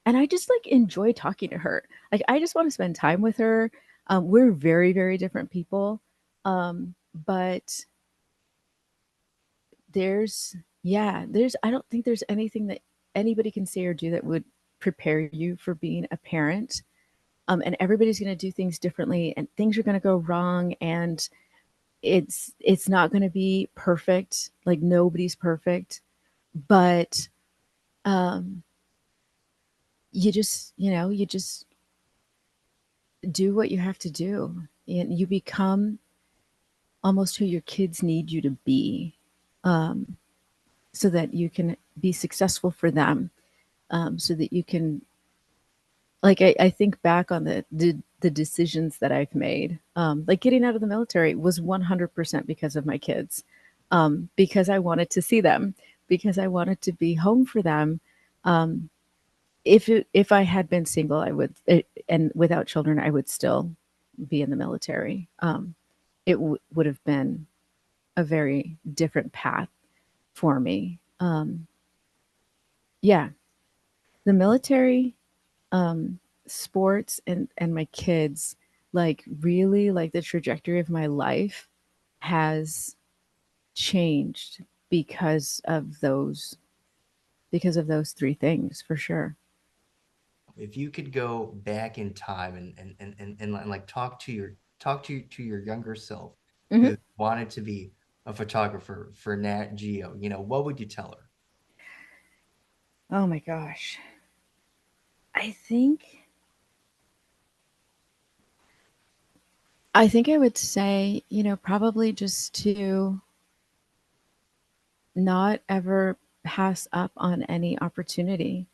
and I just like enjoy talking to her. Like I just want to spend time with her. We're very, very different people. But there's I don't think there's anything that anybody can say or do that would prepare you for being a parent. And everybody's going to do things differently, and things are going to go wrong, and it's not going to be perfect. Like nobody's perfect, but um, you just do what you have to do, and you become almost who your kids need you to be, um, so that you can be successful for them, so that you can, like I think back on the decisions that I've made, like getting out of the military was 100% because of my kids, because I wanted to see them, because I wanted to be home for them. um, if I had been single, I would, and without children, I would still be in the military. It would have been a very different path for me. Yeah, the military, um, sports, and my kids, like really, like the trajectory of my life has changed because of those three things for sure. If you could go back in time and like talk to your younger self Hmm. who wanted to be a photographer for Nat Geo, what would you tell her? Oh my gosh. I think I think I would say, probably just to not ever pass up on any opportunity.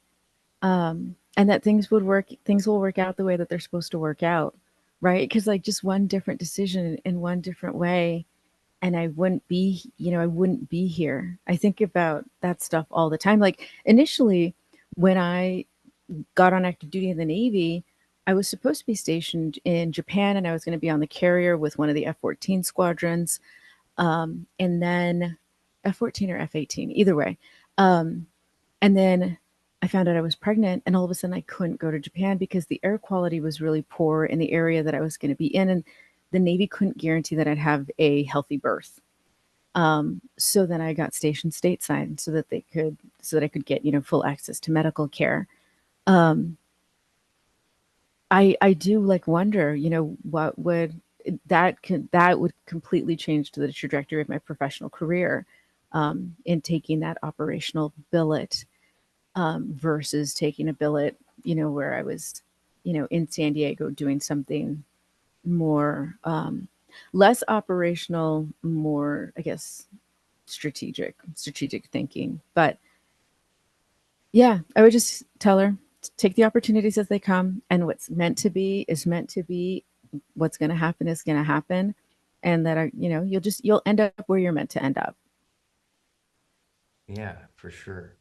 And that things will work out the way that they're supposed to work out, right? Because like just one different decision in one different way, and I wouldn't be here. I think about that stuff all the time. Like initially, when I got on active duty in the Navy, I was supposed to be stationed in Japan, and I was going to be on the carrier with one of the F-14 squadrons, and then F-14 or F-18, either way. Um, and then I found out I was pregnant, and all of a sudden I couldn't go to Japan because the air quality was really poor in the area that I was going to be in, and the Navy couldn't guarantee that I'd have a healthy birth. So then I got stationed stateside so that I could get, full access to medical care. Um, I do like wonder, what would that would completely change the trajectory of my professional career, in taking that operational billet, versus taking a billet, where I was, in San Diego doing something more, less operational, more, I guess, strategic thinking. But yeah, I would just tell her, take the opportunities as they come, and what's meant to be is meant to be. What's going to happen is going to happen, and that are, you'll end up where you're meant to end up. Yeah, for sure.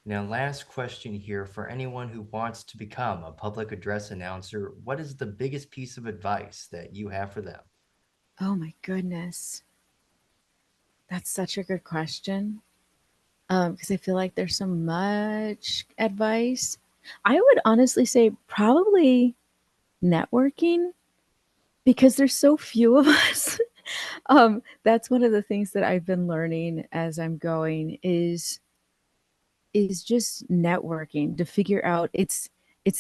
Now, last question here for anyone who wants to become a public address announcer, what is the biggest piece of advice that you have for them? Oh my goodness, that's such a good question. Because I feel like there's so much advice. I would honestly say probably networking, because there's so few of us. That's one of the things that I've been learning as I'm going is just networking to figure out it's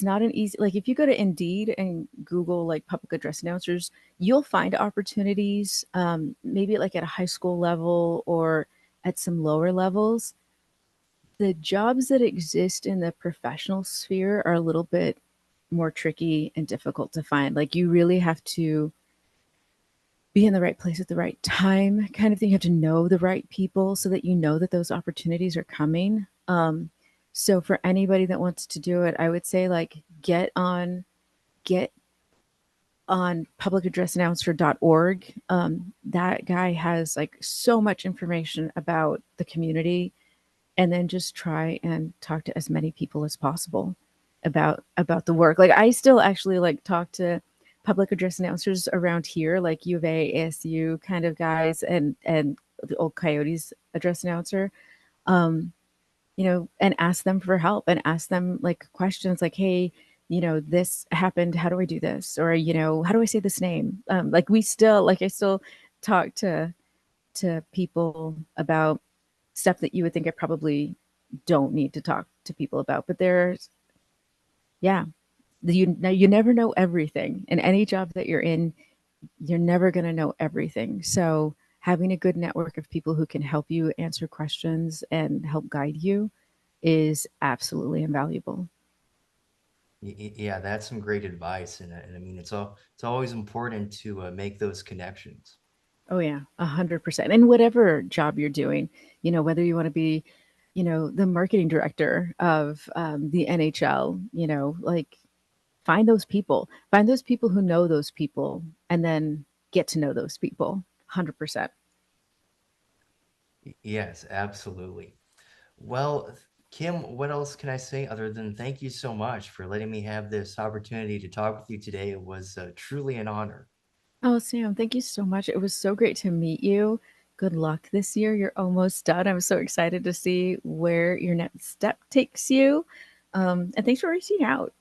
not an easy, like if you go to Indeed and Google like public address announcers, you'll find opportunities, maybe like at a high school level or at some lower levels. The jobs that exist in the professional sphere are a little bit more tricky and difficult to find. Like you really have to be in the right place at the right time, kind of thing. You have to know the right people so that you know that those opportunities are coming. So for anybody that wants to do it, I would say like get on publicaddressannouncer.org. That guy has like so much information about the community, and then just try and talk to as many people as possible about the work. Like I still actually like talk to public address announcers around here, like U of A, ASU kind of guys, and the old Coyotes address announcer. Um, and ask them for help and ask them like questions like, hey, this happened. How do I do this? Or, how do I say this name? Like I still talk to people about stuff that you would think I probably don't need to talk to people about. But there's, yeah, you never know everything. In any job that you're in, you're never going to know everything. So having a good network of people who can help you answer questions and help guide you is absolutely invaluable. Yeah, that's some great advice, and I mean it's always important to make those connections. Oh yeah, 100%. And whatever job you're doing, whether you want to be, the marketing director of, the NHL, like find those people who know those people, and then get to know those people. 100%. Yes, absolutely. Well, Kim, what else can I say other than thank you so much for letting me have this opportunity to talk with you today? It was truly an honor. Oh, Sam, thank you so much. It was so great to meet you. Good luck this year. You're almost done. I'm so excited to see where your next step takes you. And thanks for reaching out.